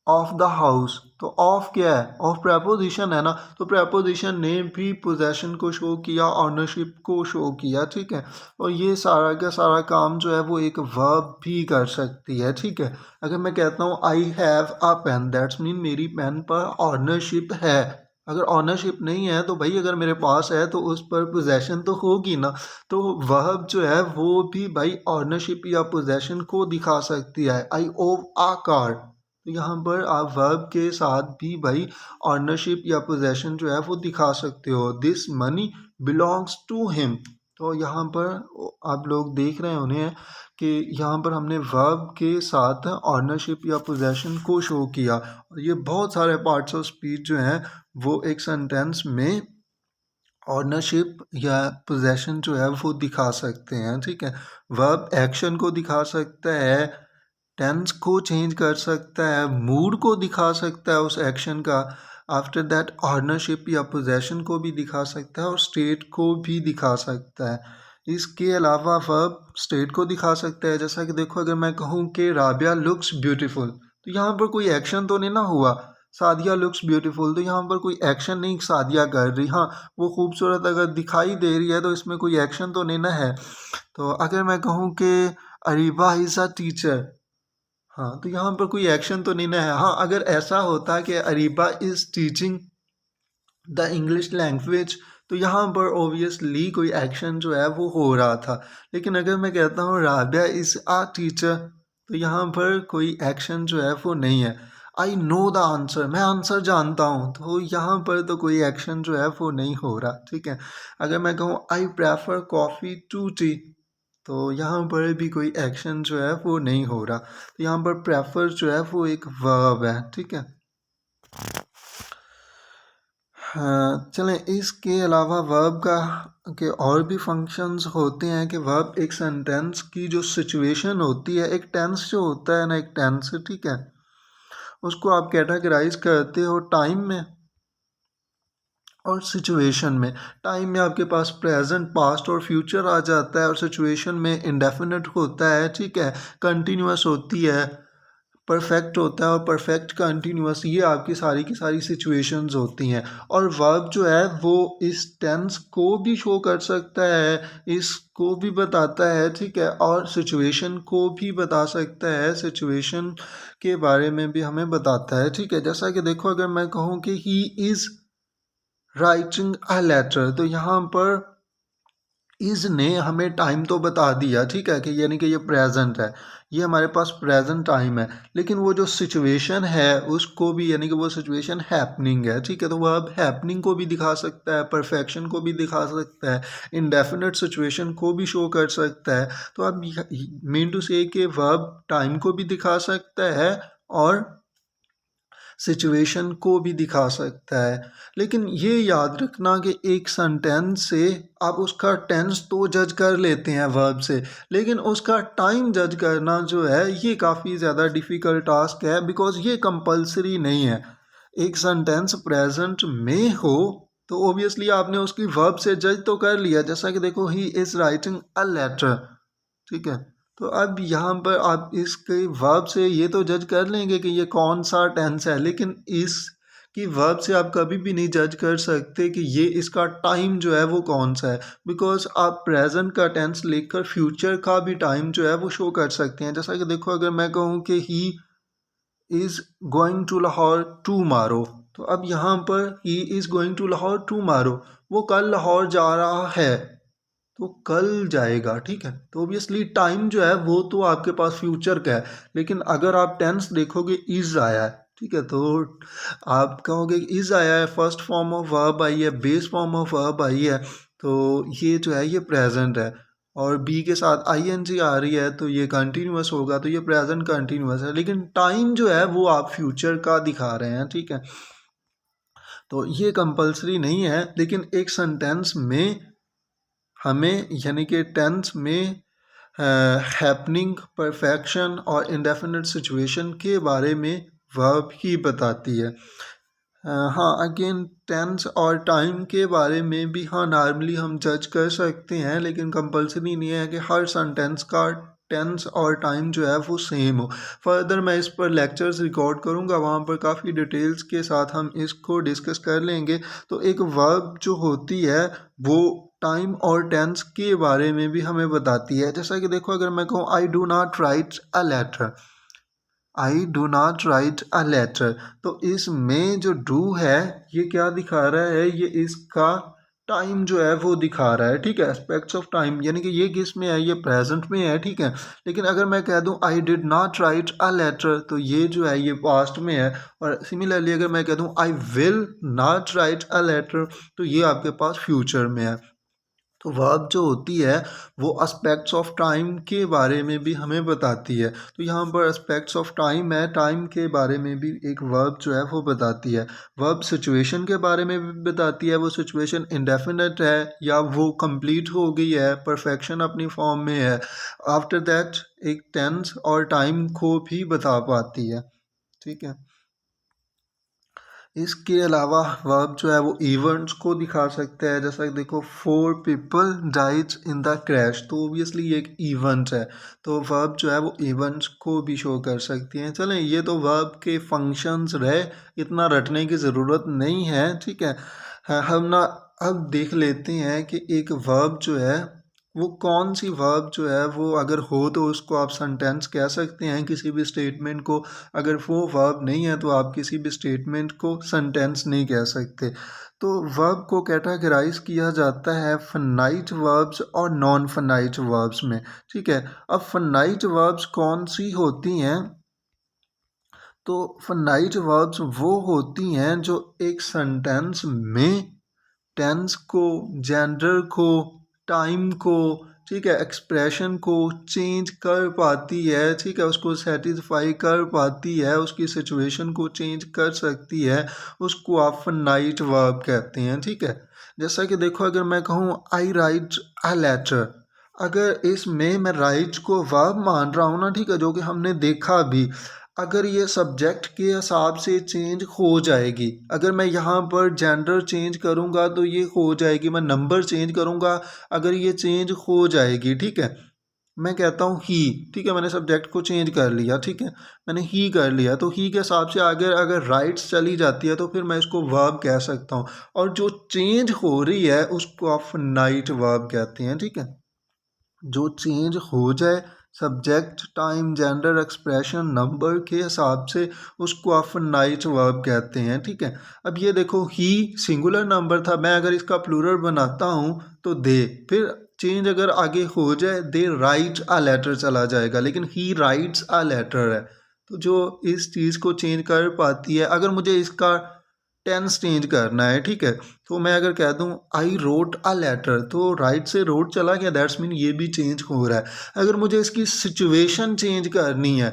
S1: of the house, तो ऑफ क्या है, ऑफ प्रेपोजिशन है ना, तो प्रेपोजिशन ने भी पोजेशन को शो किया, ऑनरशिप को शो किया, ठीक है। और ये सारा का सारा काम जो है वो एक वर्ब भी कर सकती है, ठीक है। अगर मैं कहता हूँ I have a pen, that's mean मेरी पेन पर ऑनरशिप है। अगर ऑनरशिप नहीं है तो भाई अगर मेरे पास है तो उस पर पोजेशन तो होगी ना। तो वर्ब जो है वो भी भाई ऑनरशिप या पोजेशन को दिखा सकती है। आई ओव अ कार, तो यहाँ पर आप वर्ब के साथ भी भाई ऑनरशिप या पोजेशन जो है वो दिखा सकते हो। This money belongs to him, तो यहाँ पर आप लोग देख रहे होंगे कि यहाँ पर हमने वर्ब के साथ ऑनरशिप या पोजेशन को शो किया। और ये बहुत सारे पार्ट्स ऑफ स्पीच जो हैं वो एक सेंटेंस में ऑनरशिप या पोजेशन जो है वो दिखा सकते हैं, ठीक है। वर्ब एक्शन को दिखा सकता है, टेंस को चेंज कर सकता है, मूड को दिखा सकता है उस एक्शन का, आफ्टर दैट ऑनरशिप या पोजेशन को भी दिखा सकता है और स्टेट को भी दिखा सकता है। इसके अलावा वर्ब स्टेट को दिखा सकता है। जैसा कि देखो अगर मैं कहूँ कि राबिया लुक्स ब्यूटीफुल, तो यहाँ पर कोई एक्शन तो नहीं ना हुआ। सादिया लुक्स ब्यूटीफुल, तो यहाँ पर कोई एक्शन नहीं सादिया कर रही, हाँ वो खूबसूरत अगर दिखाई दे रही है तो इसमें कोई एक्शन तो नहीं ना है। तो अगर मैं कहूँ कि अरीबा इज़ अ टीचर, हाँ तो यहाँ पर कोई एक्शन तो नहीं ना है। हाँ अगर ऐसा होता कि Areeba is teaching the English language, तो यहाँ पर ओबियसली कोई एक्शन जो है वो हो रहा था। लेकिन अगर मैं कहता हूँ राबिया इज़ आ टीचर, तो यहाँ पर कोई एक्शन जो है वो नहीं है। आई नो द आंसर, मैं आंसर जानता हूँ, तो यहाँ पर तो कोई एक्शन जो है वो नहीं हो रहा, ठीक है। अगर मैं कहूँ I prefer coffee to tea, तो यहाँ पर भी कोई एक्शन जो है वो नहीं हो रहा। तो यहाँ पर प्रेफर जो है वो एक वर्ब है, ठीक है। हाँ चलें, इसके अलावा वर्ब का के और भी फंक्शंस होते हैं कि वर्ब एक सेंटेंस की जो सिचुएशन होती है, एक टेंस जो होता है ना, एक टेंस, ठीक है, उसको आप कैटेगराइज करते हो टाइम में और सिचुएशन में। टाइम में आपके पास प्रेजेंट, पास्ट और फ्यूचर आ जाता है और सिचुएशन में इंडेफिनिट होता है, ठीक है, कंटिन्यूस होती है, परफेक्ट होता है और परफेक्ट कंटिन्यूस, ये आपकी सारी की सारी सिचुएशंस होती हैं। और वर्ब जो है वो इस टेंस को भी शो कर सकता है, इसको भी बताता है, ठीक है, और सिचुएशन को भी बता सकता है, सिचुएशन के बारे में भी हमें बताता है, ठीक है। जैसा कि देखो अगर मैं कहूँ कि he is writing a letter, तो यहाँ पर इज़ ने हमें टाइम तो बता दिया, ठीक है, कि यानी कि ये प्रेजेंट है, ये हमारे पास प्रेजेंट टाइम है। लेकिन वो जो सिचुएशन है उसको भी, यानी कि वो सिचुएशन हैपनिंग है, ठीक है, तो वह अब हैपनिंग को भी दिखा सकता है, परफेक्शन को भी दिखा सकता है, इंडेफिनिट सिचुएशन को भी शो कर सकता है। तो अब मीन टू से कि वर्ब टाइम को भी दिखा सकता है और सिचुएशन को भी दिखा सकता है। लेकिन ये याद रखना कि एक सेंटेंस से आप उसका टेंस तो जज कर लेते हैं वर्ब से, लेकिन उसका टाइम जज करना जो है ये काफ़ी ज़्यादा डिफ़िकल्ट टास्क है, बिकॉज ये कंपलसरी नहीं है। एक सेंटेंस प्रेजेंट में हो तो ओबियसली आपने उसकी वर्ब से जज तो कर लिया। जैसा कि देखो he is writing a letter, ठीक है, तो अब यहाँ पर आप इसके वर्ब से ये तो जज कर लेंगे कि ये कौन सा टेंस है, लेकिन इस की वर्ब से आप कभी भी नहीं जज कर सकते कि ये इसका टाइम जो है वो कौन सा है, बिकॉज आप प्रेजेंट का टेंस लेकर फ्यूचर का भी टाइम जो है वो शो कर सकते हैं। जैसा कि देखो अगर मैं कहूँ कि he is going to Lahore tomorrow, तो अब यहाँ पर he is going to Lahore tomorrow, वो कल लाहौर जा रहा है, तो कल जाएगा, ठीक है। तो ऑब्वियसली टाइम जो है वो तो आपके पास फ्यूचर का है, लेकिन अगर आप टेंस देखोगे इज़ आया है, ठीक है, तो आप कहोगे इज़ आया है, फर्स्ट फॉर्म ऑफ वर्ब आई है, बेस फॉर्म ऑफ वर्ब आई है, तो ये जो है ये प्रेजेंट है। और बी के साथ आई एन जी आ रही है तो ये कंटिन्यूस होगा, तो ये प्रेजेंट कंटिन्यूस है, लेकिन टाइम जो है वो आप फ्यूचर का दिखा रहे हैं, ठीक है। तो ये कंपलसरी नहीं है, लेकिन एक सेंटेंस में हमें यानी कि टेंस में हैपनिंग, परफेक्शन और इंडेफिनिट सिचुएशन के बारे में वर्ब ही बताती है। हाँ, अगेन टेंस और टाइम के बारे में भी हाँ नॉर्मली हम जज कर सकते हैं, लेकिन कंपलसरी नहीं है कि हर सेंटेंस का टेंस और टाइम जो है वो सेम हो। फर्दर मैं इस पर लेक्चर्स रिकॉर्ड करूँगा, वहाँ पर काफ़ी डिटेल्स के साथ हम इसको डिस्कस कर लेंगे। तो एक वर्ब जो होती है वो टाइम और टेंस के बारे में भी हमें बताती है। जैसा कि देखो, अगर मैं कहूँ I do not write a letter, I do not write a letter, तो इसमें जो डू है ये क्या दिखा रहा है, ये इसका टाइम जो है वो दिखा रहा है, ठीक है, एस्पेक्ट्स ऑफ टाइम, यानी कि ये किस में है, ये प्रेजेंट में है, ठीक है। लेकिन अगर मैं कह दूं I did not write a letter, तो ये जो है ये पास्ट में है। और सिमिलरली अगर मैं कह दूं I will not write a letter, तो ये आपके पास फ्यूचर में है। तो वर्ब जो होती है वो एस्पेक्ट्स ऑफ टाइम के बारे में भी हमें बताती है। तो यहाँ पर एस्पेक्ट्स ऑफ टाइम है, टाइम के बारे में भी एक वर्ब जो है वो बताती है। वर्ब सिचुएशन के बारे में भी बताती है, वो सिचुएशन इंडेफिनिट है या वो कंप्लीट हो गई है, परफेक्शन अपनी फॉर्म में है। आफ्टर दैट एक टेंस और टाइम को भी बता पाती है, ठीक है। इसके अलावा वर्ब जो है वो इवेंट्स को दिखा सकता है। जैसा कि देखो, 4 people died in the crash, तो ओबियसली ये एक इवेंट है, तो वर्ब जो है वो इवेंट्स को भी शो कर सकती हैं। चलें, ये तो वर्ब के फंक्शंस रहे, इतना रटने की ज़रूरत नहीं है, ठीक है। हम ना अब देख लेते हैं कि एक वर्ब जो है वो कौन सी वर्ब जो है वो अगर हो तो उसको आप सेंटेंस कह सकते हैं किसी भी स्टेटमेंट को। अगर वो वर्ब नहीं है तो आप किसी भी स्टेटमेंट को सेंटेंस नहीं कह सकते। तो वर्ब को कैटेगराइज किया जाता है फनाइट वर्ब्स और नॉन फनाइट वर्ब्स में, ठीक है। अब फनाइट वर्ब्स कौन सी होती हैं, तो फनाइट वर्ब्स वो होती हैं जो एक सेंटेंस में टेंस को, जेंडर को, टाइम को, ठीक है, एक्सप्रेशन को चेंज कर पाती है, ठीक है, उसको सेटिस्फाई कर पाती है, उसकी सिचुएशन को चेंज कर सकती है, उसको आप फाइनाइट वर्ब कहते हैं, ठीक है। जैसा कि देखो, अगर मैं कहूँ आई राइट अ लेटर, अगर इसमें मैं राइट को वर्ब मान रहा हूँ ना, ठीक है, जो कि हमने देखा भी, अगर ये सब्जेक्ट के हिसाब से चेंज हो जाएगी, अगर मैं यहाँ पर जेंडर चेंज करूँगा तो ये हो जाएगी, मैं नंबर चेंज करूँगा अगर ये चेंज हो जाएगी, ठीक है। मैं कहता हूँ ही, ठीक है, मैंने सब्जेक्ट को चेंज कर लिया, ठीक है, मैंने ही कर लिया, तो ही के हिसाब से आगे अगर राइट्स चली जाती है तो फिर मैं इसको वर्ब कह सकता हूँ। और जो चेंज हो रही है उसको आप नाइट वर्ब कहते हैं, ठीक है। जो चेंज हो जाए subject, time, gender, expression, number के हिसाब से, उसको आप नाइट वर्ब कहते हैं, ठीक है। अब ये देखो, ही सिंगुलर नंबर था, मैं अगर इसका प्लूरल बनाता हूँ तो दे, फिर चेंज अगर आगे हो जाए दे राइट अ लेटर चला जाएगा, लेकिन ही राइट्स अ लेटर है। तो जो इस चीज़ को चेंज कर पाती है, अगर मुझे इसका टेंस चेंज करना है, ठीक है, तो मैं अगर कह दूं आई रोट अ लेटर, तो राइट से रोट चला गया, दैट्स मीन ये भी चेंज हो रहा है। अगर मुझे इसकी सिचुएशन चेंज करनी है,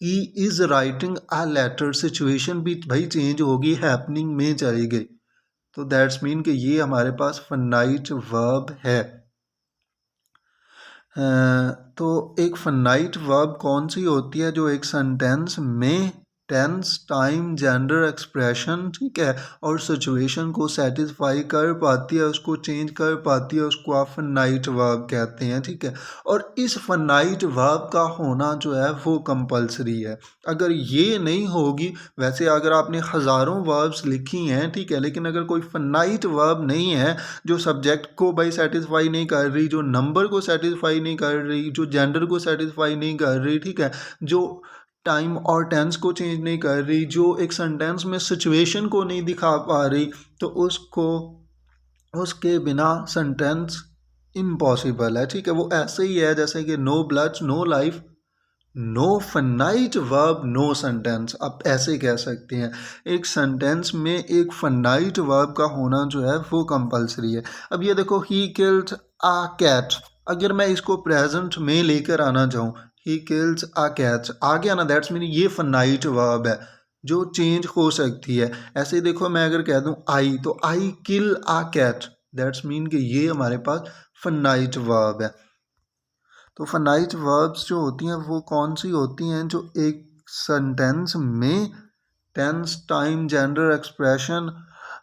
S1: he is writing a letter, situation भी भाई चेंज होगी, हैपनिंग में चली गई, तो दैट्स मीन कि ये हमारे पास फनाइट वर्ब है। तो एक फनाइट वर्ब कौन सी होती है, जो एक सेंटेंस में टेंस, टाइम, जेंडर, एक्सप्रेशन, ठीक है, और सिचुएशन को सेटिस्फाई कर पाती है, उसको चेंज कर पाती है, उसको आप फनाइट वर्ब कहते हैं, ठीक है। और इस फनाइट वर्ब का होना जो है वो कंपलसरी है। अगर ये नहीं होगी, वैसे अगर आपने हज़ारों वर्ब्स लिखी हैं, ठीक है, लेकिन अगर कोई फनाइट वर्ब नहीं है जो सब्जेक्ट को भाई सेटिस्फाई नहीं कर रही, जो नंबर को सेटिस्फाई नहीं कर रही, जो जेंडर को सेटिस्फाई नहीं कर रही, ठीक है, जो टाइम और टेंस को चेंज नहीं कर रही, जो एक सेंटेंस में सिचुएशन को नहीं दिखा पा रही, तो उसको, उसके बिना सेंटेंस इम्पॉसिबल है, ठीक है। वो ऐसे ही है जैसे कि no blood no life, no finite verb no sentence, आप ऐसे कह सकते हैं। एक सेंटेंस में एक फनाइट वर्ब का होना जो है वो कंपलसरी है। अब ये देखो, ही किल्ड आ कैट, अगर मैं इसको प्रेजेंट में लेकर आना चाहूँ, ही किल्स आ कैट आ गया ना, दैट्स मीन ये फनाइट वर्ब है जो चेंज हो सकती है। ऐसे ही देखो, मैं अगर कह दूँ आई, तो आई किल आ कैट, दैट्स मीन कि ये हमारे पास फनाइट वर्ब है। तो फाइनाइट वर्ब्स जो होती हैं वो कौन सी होती हैं, जो एक सेंटेंस में टेंस, टाइम, जेंडर एक्सप्रेशन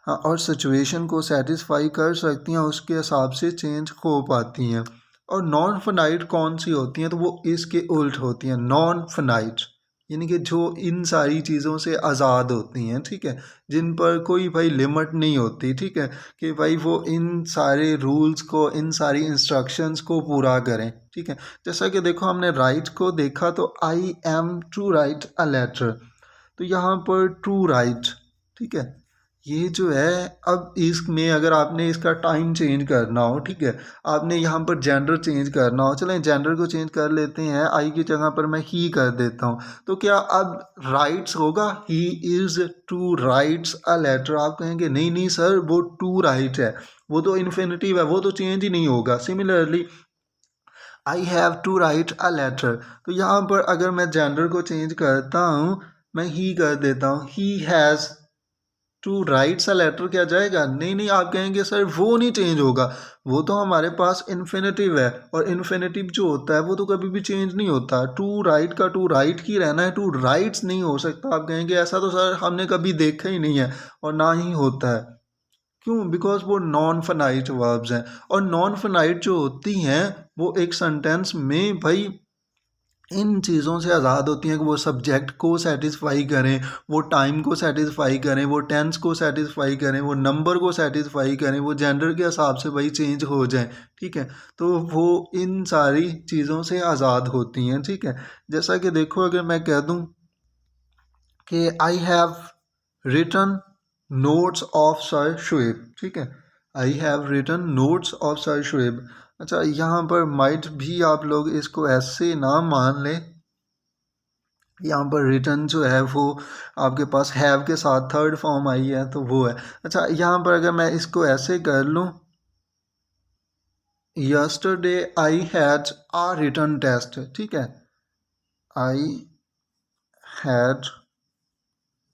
S1: और सिचुएशन को सेटिस्फाई कर सकती हैं, उसके हिसाब से चेंज हो पाती हैं। और नॉन फिनाइट कौन सी होती हैं, तो वो इसके उल्ट होती हैं, नॉन फिनाइट, यानी कि जो इन सारी चीज़ों से आज़ाद होती हैं, ठीक है, जिन पर कोई भाई लिमिट नहीं होती, ठीक है, कि भाई वो इन सारे रूल्स को, इन सारी इंस्ट्रक्शंस को पूरा करें, ठीक है। जैसा कि देखो हमने राइट को देखा, तो I am to write a letter, तो यहाँ पर टू राइट, ठीक है, ये जो है, अब इसमें अगर आपने इसका टाइम चेंज करना हो, ठीक है, आपने यहाँ पर जेंडर चेंज करना हो, चलें जेंडर को चेंज कर लेते हैं, आई की जगह पर मैं ही कर देता हूँ, तो क्या अब राइट्स होगा, he is to writes a letter? आप कहेंगे नहीं नहीं सर, वो टू राइट है, वो तो इन्फिनिटिव है, वो तो चेंज ही नहीं होगा। Similarly I have to write a letter, तो यहाँ पर अगर मैं जेंडर को चेंज करता हूँ, मैं ही कर देता हूँ, he has to writes a letter, क्या जाएगा? नहीं नहीं, आप कहेंगे सर वो नहीं चेंज होगा, वो तो हमारे पास इन्फिनेटिव है, और इन्फिनेटिव जो होता है वो तो कभी भी चेंज नहीं होता, टू राइट का टू राइट ही रहना है, टू राइट्स नहीं हो सकता। आप कहेंगे ऐसा तो सर हमने कभी देखा ही नहीं है और ना ही होता है। क्यों? बिकॉज वो नॉन फिनाइट वर्ब्स हैं, और नॉन फिनाइट जो होती हैं वो एक सेंटेंस में भाई इन चीज़ों से आज़ाद होती हैं कि वो सब्जेक्ट को सेटिस्फाई करें, वो टाइम को सेटिस्फाई करें, वो टेंस को सेटिस्फाई करें, वो नंबर को सेटिस्फाई करें, वो जेंडर के हिसाब से भाई चेंज हो जाए, ठीक है। तो वो इन सारी चीज़ों से आज़ाद होती हैं, ठीक है। जैसा कि देखो अगर मैं कह दूँ कि I have written notes of sir Shuaib, ठीक है, I have written notes of sir Shuaib. अच्छा, यहाँ पर माइट भी आप लोग इसको ऐसे ना मान लें, यहाँ पर रिटर्न जो है वो आपके पास हैव के साथ थर्ड फॉर्म आई है, तो वो है। अच्छा, यहाँ पर अगर मैं इसको ऐसे कर लूँ, yesterday I had a written test, ठीक है, I had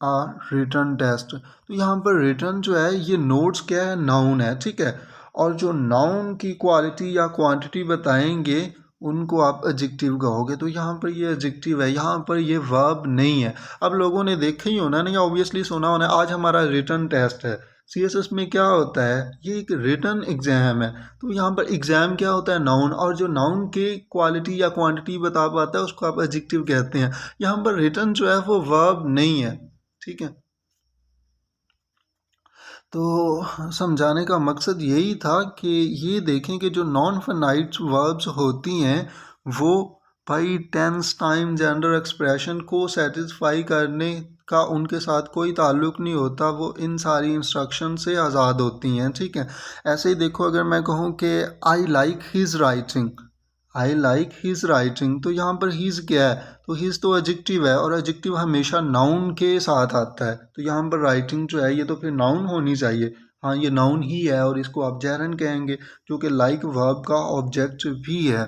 S1: a written test, तो यहाँ पर रिटर्न जो है ये नोट्स क्या है, नाउन है, ठीक है, और जो नाउन की क्वालिटी या क्वांटिटी बताएंगे उनको आप एडजेक्टिव कहोगे, तो यहाँ पर ये एडजेक्टिव है, यहाँ पर ये वर्ब नहीं है। अब लोगों ने देखा ही होना, नहीं ऑब्वियसली सुना होना, आज हमारा रिटर्न टेस्ट है, सीएसएस में क्या होता है, ये एक रिटर्न एग्जाम है, तो यहाँ पर एग्जाम क्या होता है, नाउन, और जो नाउन के क्वालिटी या क्वांटिटी बता पाता है उसको आप एडजेक्टिव कहते हैं। यहाँ पर रिटर्न जो है वो वर्ब नहीं है, ठीक है। तो समझाने का मकसद यही था कि ये देखें कि जो नॉन फिनाइट वर्ब्स होती हैं वो भाई टेंस, टाइम, जेंडर एक्सप्रेशन को सेटिस्फाई करने का उनके साथ कोई ताल्लुक़ नहीं होता, वो इन सारी इंस्ट्रक्शन से आज़ाद होती हैं, ठीक है। ऐसे ही देखो अगर मैं कहूँ कि I like his writing, I like his writing, तो यहाँ पर हिज क्या है, तो हिज तो एडजेक्टिव है, और एडजेक्टिव हमेशा नाउन के साथ आता है, तो यहाँ पर राइटिंग जो है ये तो फिर नाउन होनी चाहिए। हाँ, ये नाउन ही है और इसको आप जेरन कहेंगे, जो कि लाइक वर्ब का ऑब्जेक्ट भी है।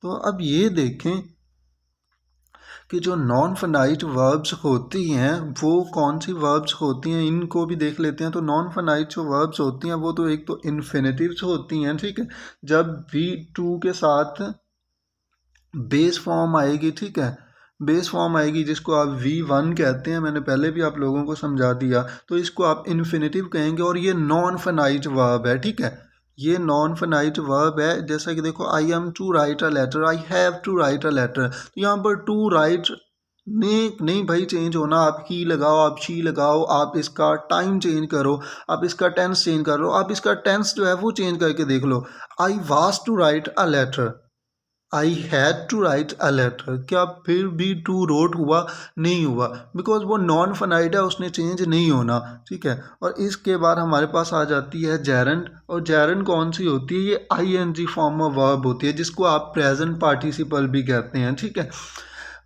S1: तो अब ये देखें कि जो नॉन फिनाइट वर्ब्स होती हैं वो कौन सी वर्ब्स होती हैं, इनको भी देख लेते हैं। तो नॉन फिनाइट जो वर्ब्स होती हैं वो तो एक तो इन्फिनेटिव्स होती हैं, ठीक है, जब भी टू के साथ बेस फॉर्म आएगी, ठीक है, बेस फॉर्म आएगी जिसको आप V1 कहते हैं, मैंने पहले भी आप लोगों को समझा दिया, तो इसको आप इन्फिनेटिव कहेंगे, और ये नॉन फिनाइट वर्ब है, ठीक है, ये नॉन फिनाइट वर्ब है। जैसा कि देखो I am to write a letter, I have to write a letter, तो यहाँ पर टू राइट नहीं नहीं भाई चेंज होना, आप ही लगाओ, आप शी लगाओ, आप इसका टाइम चेंज करो, आप इसका टेंस चेंज करो, आप इसका टेंस जो है वो चेंज करके देख लो, I was to write a letter, I had to write a letter, क्या फिर भी टू रोट हुआ? नहीं हुआ, बिकॉज वो नॉन फनाइट है, उसने चेंज नहीं होना, ठीक है। और इसके बाद हमारे पास आ जाती है जेरंड, और जेरंड कौन सी होती है, ये आईएनजी फॉर्म ऑफ वर्ब होती है, जिसको आप प्रेजेंट पार्टिसिपल भी कहते हैं, ठीक है।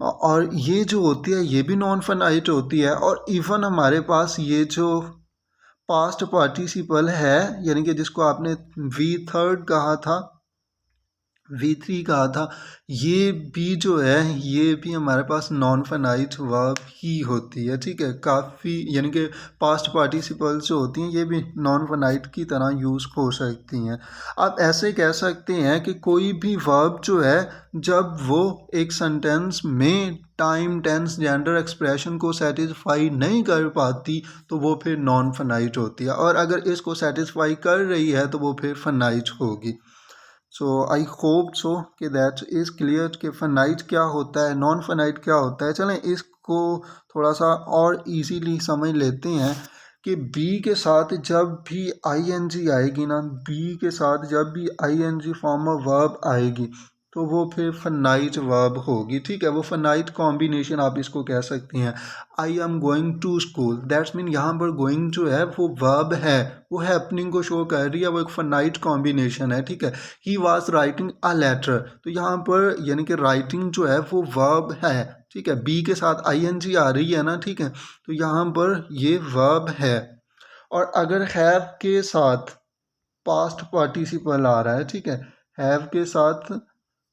S1: और ये जो होती है ये भी नॉन फनाइट होती है, और इवन हमारे पास ये जो पास्ट पार्टिसिपल है, यानी कि जिसको आपने वी थर्ड कहा था, V3 कहा था, ये भी जो है ये भी हमारे पास नॉन फाइनाइट वर्ब ही होती है, ठीक है। काफ़ी यानी कि पास्ट पार्टिसिपल्स जो होती हैं ये भी नॉन फाइनाइट की तरह यूज़ हो सकती हैं। आप ऐसे कह सकते हैं कि कोई भी वर्ब जो है जब वो एक सेंटेंस में टाइम, टेंस, जेंडर, एक्सप्रेशन को सेटिस्फाई नहीं कर पाती तो वो फिर नॉन फाइनाइट होती है, और अगर इसको सेटिस्फाई कर रही है तो वो फिर फाइनाइट होगी। सो आई होप सो कि दैट इज़ क्लियर कि फाइनाइट क्या होता है, नॉन फाइनाइट क्या होता है। चलें इसको थोड़ा सा और इजीली समझ लेते हैं कि बी के साथ जब भी आईएनजी आएगी ना, बी के साथ जब भी आईएनजी फॉर्म ऑफ वर्ब आएगी तो वो फिर फाइनाइट वर्ब होगी, ठीक है। वो फाइनाइट कॉम्बिनेशन आप इसको कह सकती हैं। I am going to school, that's mean यहाँ पर गोइंग जो है वो वर्ब है, वो हैपनिंग को शो कर रही है, वो एक फाइनाइट कॉम्बिनेशन है, ठीक है। He was writing a letter, तो यहाँ पर यानी कि राइटिंग जो है वो वर्ब है, ठीक है। बी के साथ आईएनजी आ रही है ना, ठीक है, तो यहाँ पर ये वर्ब है। और अगर हैव के साथ पास्ट पार्टिसिपल आ रहा है, ठीक है, हैव के साथ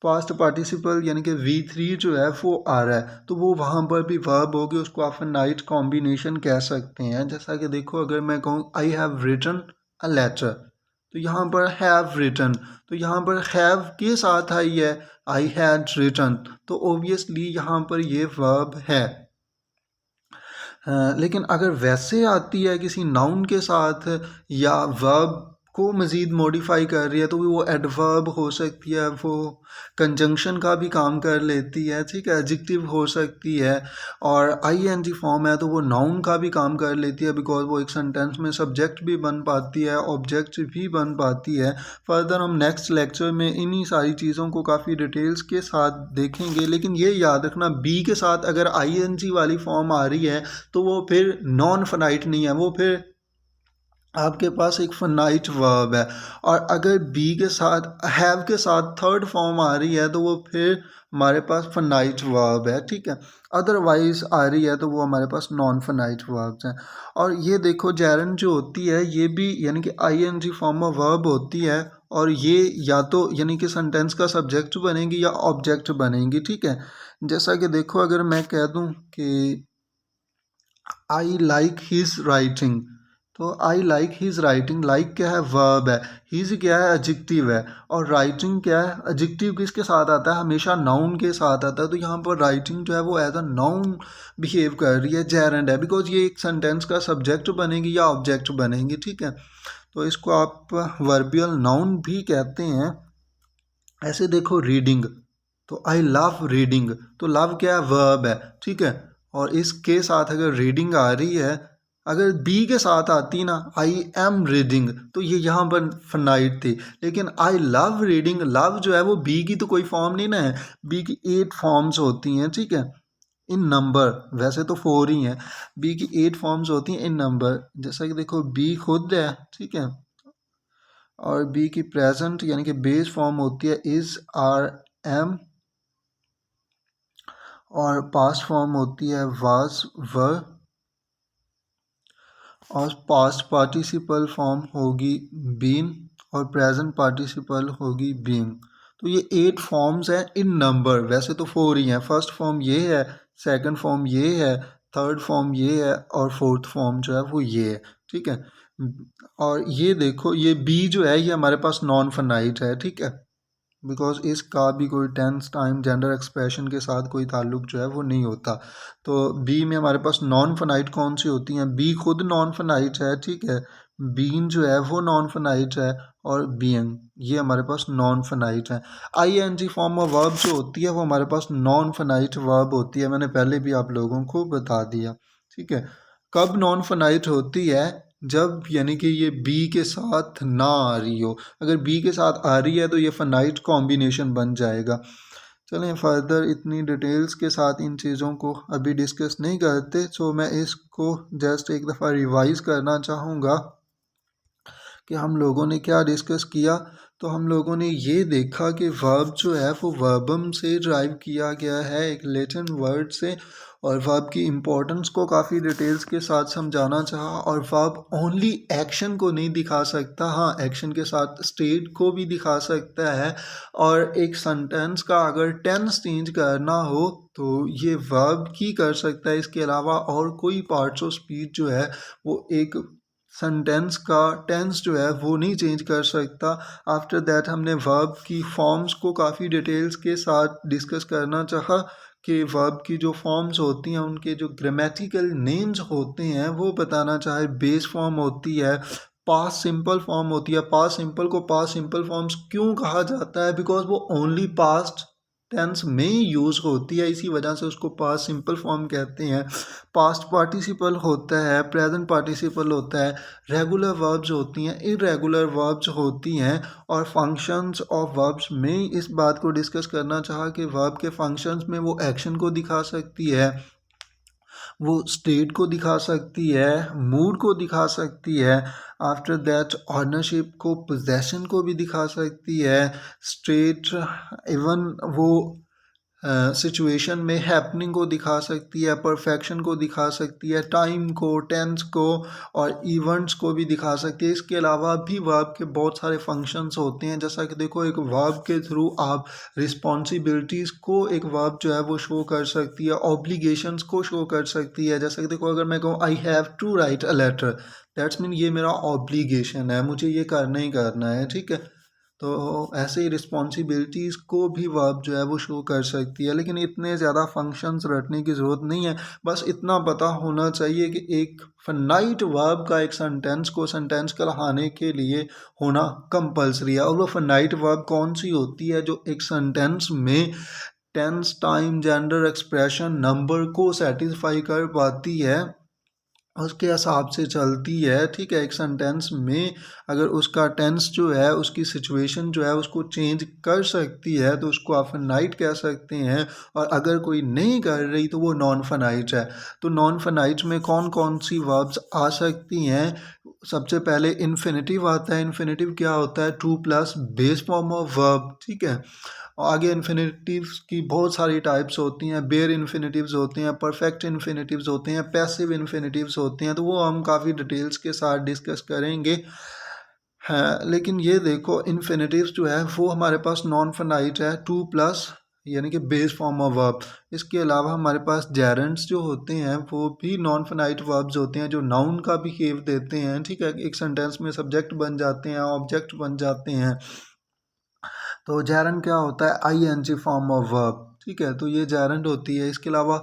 S1: पास्ट पार्टिसिपल यानी कि V3 जो है वो आ रहा है तो वो वहाँ पर भी वर्ब होगी, उसको आप नाइट कॉम्बिनेशन कह सकते हैं। जैसा कि देखो, अगर मैं कहूँ I have written a letter, तो यहाँ पर हैव रिटन, तो यहाँ पर हैव के साथ आई है आई हैड रिटन, तो ओबियसली यहाँ पर ये वर्ब है। लेकिन अगर वैसे आती है किसी नाउन के साथ या वर्ब को मज़ीद मॉडिफाई कर रही है तो वो एडवर्ब हो सकती है, वो कंजंक्शन का भी काम कर लेती है, ठीक है, एडजेक्टिव हो सकती है। और आईएनजी फॉर्म है तो वो नाउन का भी काम कर लेती है, बिकॉज वो एक सेंटेंस में सब्जेक्ट भी बन पाती है, ऑब्जेक्ट भी बन पाती है। फर्दर हम नेक्स्ट लेक्चर में इन्हीं सारी चीज़ों को काफ़ी डिटेल्स के साथ देखेंगे, लेकिन ये याद रखना बी के साथ अगर आईएनजी वाली फॉर्म आ रही है तो वो फिर नॉन फाइनाइट नहीं है, वो फिर आपके पास एक फाइनाइट वर्ब है। और अगर बी के साथ हैव के साथ थर्ड फॉर्म आ रही है तो वो फिर हमारे पास फाइनाइट वर्ब है, ठीक है। अदरवाइज आ रही है तो वो हमारे पास नॉन फाइनाइट वर्ब्स हैं। और ये देखो जेरन जो होती है ये भी यानी कि आईएनजी फॉर्म ऑफ वर्ब होती है, और ये या तो यानी कि सेंटेंस का सब्जेक्ट बनेगी या ऑब्जेक्ट बनेगी, ठीक है। जैसा कि देखो, अगर मैं कह दूं कि आई लाइक हिज राइटिंग, तो I like his writing, like क्या है, वर्ब है, हिज क्या है, एडजेक्टिव है, और राइटिंग क्या है, एडजेक्टिव किसके साथ आता है, हमेशा नाउन के साथ आता है। तो यहाँ पर राइटिंग जो है वो एज अ नाउन बिहेव कर रही है, जेरेंड है, बिकॉज ये एक सेंटेंस का सब्जेक्ट बनेगी या ऑब्जेक्ट बनेगी, ठीक है। तो इसको आप वर्बियल नाउन भी कहते हैं। ऐसे देखो रीडिंग, तो आई लव रीडिंग, तो लव क्या है, वर्ब है, ठीक है। और इसके साथ अगर रीडिंग आ रही है, अगर बी के साथ आती ना आई एम रीडिंग, तो ये यहाँ पर फनाइट थी। लेकिन आई लव रीडिंग, लव जो है वो बी की तो कोई फॉर्म नहीं ना है, बी की 8 फॉर्म्स होती हैं, ठीक है, इन नंबर। वैसे तो 4 ही हैं, बी की 8 फॉर्म्स होती हैं इन नंबर। जैसा कि देखो बी खुद है, ठीक है, और बी की प्रेजेंट यानी कि बेस फॉर्म होती है इज़, आर, एम, और पास्ट फॉर्म होती है वाज, वर, और पास्ट पार्टिसिपल फॉर्म होगी बीन, और प्रेजेंट पार्टिसिपल होगी बीइंग। तो ये 8 फॉर्म्स हैं इन नंबर, वैसे तो 4 ही हैं। फर्स्ट फॉर्म ये है, सेकंड फॉर्म ये है, थर्ड फॉर्म ये है, और फोर्थ फॉर्म जो है वो ये है, ठीक है। और ये देखो ये बी जो है ये हमारे पास नॉन फाइनाइट है, ठीक है, बिकॉज इसका भी कोई टेंस, टाइम, जेंडर एक्सप्रेशन के साथ कोई ताल्लुक जो है वो नहीं होता। तो बी में हमारे पास नॉन फाइनाइट कौन सी होती हैं, बी खुद नॉन फाइनाइट है, ठीक है, बीन जो है वो नॉन फाइनाइट है, और बीइंग ये हमारे पास नॉन फाइनाइट है। I N G form of verb जो होती है वो हमारे पास नॉन फाइनाइट वर्ब होती है, मैंने पहले भी आप लोगों को बता दिया, ठीक है। कब नॉन फाइनाइट होती है, जब यानी कि ये बी के साथ ना आ रही हो। अगर बी के साथ आ रही है तो ये फाइनाइट कॉम्बिनेशन बन जाएगा। चलें फर्दर इतनी डिटेल्स के साथ इन चीज़ों को अभी डिस्कस नहीं करते, सो मैं इसको जस्ट एक दफ़ा रिवाइज़ करना चाहूँगा कि हम लोगों ने क्या डिस्कस किया। तो हम लोगों ने ये देखा कि वर्ब जो है वो वर्बम से ड्राइव किया गया है, एक लैटिन वर्ड से, और वर्ब की इम्पोर्टेंस को काफ़ी डिटेल्स के साथ समझाना चाहा। और वर्ब ओनली एक्शन को नहीं दिखा सकता, हाँ एक्शन के साथ स्टेट को भी दिखा सकता है। और एक सेंटेंस का अगर टेंस चेंज करना हो तो ये वर्ब ही कर सकता है, इसके अलावा और कोई पार्ट्स ऑफ स्पीच जो है वो एक सेंटेंस का टेंस जो है वो नहीं चेंज कर सकता। आफ्टर दैट हमने वर्ब की फॉर्म्स को काफ़ी डिटेल्स के साथ डिस्कस करना चाहा कि वर्ब की जो फॉर्म्स होती हैं उनके जो ग्रामेटिकल नेम्स होते हैं वो बताना चाहे। बेस फॉर्म होती है, पास्ट सिंपल फॉर्म होती है। पास्ट सिंपल को पास्ट सिंपल फॉर्म्स क्यों कहा जाता है? बिकॉज वो ओनली पास्ट टेंस में यूज़ होती है, इसी वजह से उसको पास्ट सिंपल फॉर्म कहते हैं। पास्ट पार्टिसिपल होता है, प्रेजेंट पार्टिसिपल होता है, रेगुलर वर्ब्स होती हैं, इरेगुलर वर्ब्स होती हैं। और फंक्शंस ऑफ वर्ब्स में इस बात को डिस्कस करना चाहा कि वर्ब के फंक्शंस में वो एक्शन को दिखा सकती है, वो स्टेट को दिखा सकती है, मूड को दिखा सकती है। आफ्टर दैट ऑनरशिप को, पोजेशन को भी दिखा सकती है। स्टेट इवन वो सिचुएशन में हैपनिंग को दिखा सकती है, परफेक्शन को दिखा सकती है, टाइम को, टेंस को और इवेंट्स को भी दिखा सकती है। इसके अलावा भी वर्ब के बहुत सारे फंक्शंस होते हैं, जैसा कि देखो एक वर्ब के थ्रू आप रिस्पॉन्सिबिलिटीज़ को एक वर्ब जो है वो शो कर सकती है, ऑब्लिगेशंस को शो कर सकती है। जैसा कि देखो अगर मैं कहूँ I have to write a letter, that's mean ये मेरा ऑब्लिगेशन है, मुझे ये करना ही करना है, ठीक है। तो ऐसे ही रिस्पॉन्सिबिलिटीज़ को भी वर्ब जो है वो शो कर सकती है। लेकिन इतने ज़्यादा फंक्शंस रटने की ज़रूरत नहीं है, बस इतना पता होना चाहिए कि एक फनाइट वर्ब का एक सेंटेंस को सेंटेंस कहलाने के लिए होना कंपलसरी है। और वो फनाइट वर्ब कौन सी होती है? जो एक सेंटेंस में tense, time, gender, expression, number को सेटिस्फाई कर पाती है, उसके हिसाब से चलती है, ठीक है। एक सेंटेंस में अगर उसका टेंस जो है, उसकी सिचुएशन जो है उसको चेंज कर सकती है तो उसको आप फनाइट कह सकते हैं। और अगर कोई नहीं कर रही तो वो नॉन फनाइट है। तो नॉन फनाइट में कौन कौन सी वर्ब्स आ सकती हैं? सबसे पहले इन्फिनेटिव आता है। इन्फिनेटिव क्या होता है? Two plus base form of verb, ठीक है। आगे इन्फिनेटिव्स की बहुत सारी टाइप्स होती हैं, बेयर इन्फिनेटिव्स होते हैं, परफेक्ट इन्फिनेटिव्स होते हैं, पैसिव इन्फिनेटिव्स होते हैं, तो वो हम काफ़ी डिटेल्स के साथ डिस्कस करेंगे। हाँ, लेकिन ये देखो इन्फिनेटिव्स जो है वो हमारे पास नॉन फनाइट है, टू प्लस यानी कि बेस फॉर्म ऑफ वर्ब। इसके अलावा हमारे पास जेरेंट्स जो होते हैं वो भी नॉन फनाइट वर्ब्स होते हैं, जो नाउन का बिहेव देते हैं, ठीक है। एक सेंटेंस में सब्जेक्ट बन जाते हैं, ऑब्जेक्ट बन जाते हैं। तो जेरंड क्या होता है? I N G form of verb, ठीक है। तो ये जेरंड होती है। इसके अलावा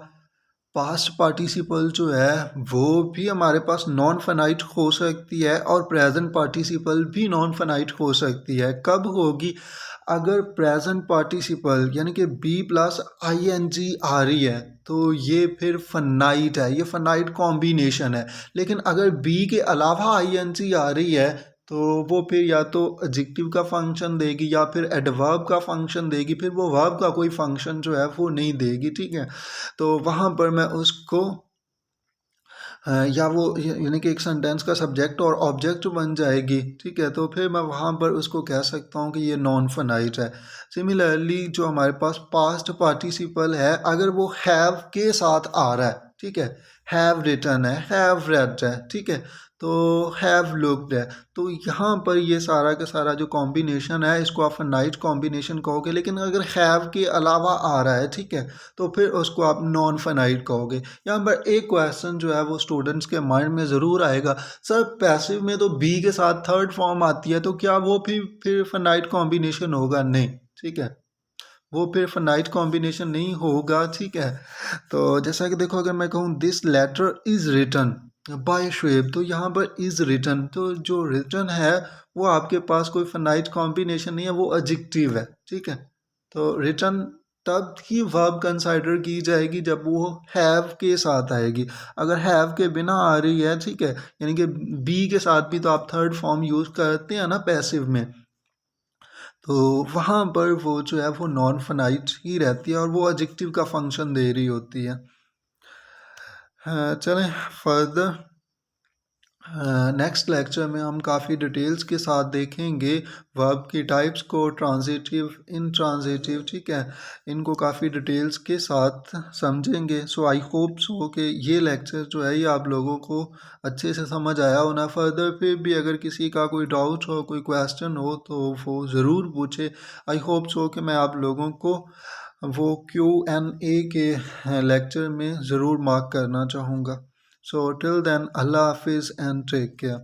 S1: पास्ट पार्टिसिपल जो है वो भी हमारे पास नॉन फनाइट हो सकती है, और प्रेजेंट पार्टिसिपल भी नॉन फनाइट हो सकती है। कब होगी? अगर प्रेजेंट पार्टिसिपल यानी कि be plus I N G आ रही है तो ये फिर फनाइट है, ये फनाइट कॉम्बिनेशन है। लेकिन अगर बी के अलावा आई एन जी आ रही है तो वो फिर या तो एडजेक्टिव का फंक्शन देगी या फिर एडवर्ब का फंक्शन देगी, फिर वो वर्ब का कोई फंक्शन जो है वो नहीं देगी, ठीक है। तो वहाँ पर मैं उसको या वो यानी कि एक सेंटेंस का सब्जेक्ट और ऑब्जेक्ट बन जाएगी, ठीक है। तो फिर मैं वहाँ पर उसको कह सकता हूँ कि ये नॉन फनाइट है। सिमिलरली जो हमारे पास पास्ट पार्टिसिपल है, अगर वो हैव के साथ आ रहा है, ठीक है, हैव रिटन है, हैव रेड है, ठीक है, तो हैव लुक्ड है, तो यहाँ पर ये सारा का सारा जो कॉम्बिनेशन है इसको आप फनाइट कॉम्बिनेशन कहोगे। लेकिन अगर हैव के अलावा आ रहा है, ठीक है, तो फिर उसको आप नॉन फनाइट कहोगे। यहाँ पर एक क्वेश्चन जो है वो स्टूडेंट्स के माइंड में ज़रूर आएगा, सर पैसिव में तो बी के साथ थर्ड फॉर्म आती है, तो क्या वो फिर फनाइट कॉम्बिनेशन होगा? नहीं, ठीक है, वो फिर फनाइट कॉम्बिनेशन नहीं होगा, ठीक है। तो जैसा कि देखो अगर मैं कहूँ this letter is written by Shuaib, तो यहाँ पर इज़ रिटन, तो जो रिटन है वो आपके पास कोई फनाइट कॉम्बिनेशन नहीं है, वो एडजेक्टिव है, ठीक है। तो रिटन तब ही वर्ब कंसाइडर की जाएगी जब वो हैव के साथ आएगी। अगर हैव के बिना आ रही है, ठीक है, यानी कि बी के साथ भी तो आप थर्ड फॉर्म यूज़ करते हैं ना पैसिव में, तो वहाँ पर वो जो है वो नॉन फनाइट ही रहती है और वो एडजेक्टिव का फंक्शन दे रही होती है। हाँ, चलें फर्दर। नेक्स्ट लेक्चर में हम काफ़ी डिटेल्स के साथ देखेंगे वर्ब की टाइप्स को, ट्रांजिटिव, इंट्रांजिटिव, ठीक है, इनको काफ़ी डिटेल्स के साथ समझेंगे। सो आई होप सो कि ये लेक्चर जो है ये आप लोगों को अच्छे से समझ आया होना। फर्दर फिर भी अगर किसी का कोई डाउट हो, कोई क्वेश्चन हो तो वो ज़रूर पूछे। आई होप सो कि मैं आप लोगों को वो Q&A के लेक्चर में ज़रूर मार्क करना चाहूँगा। So till then, Allah Hafiz and take care.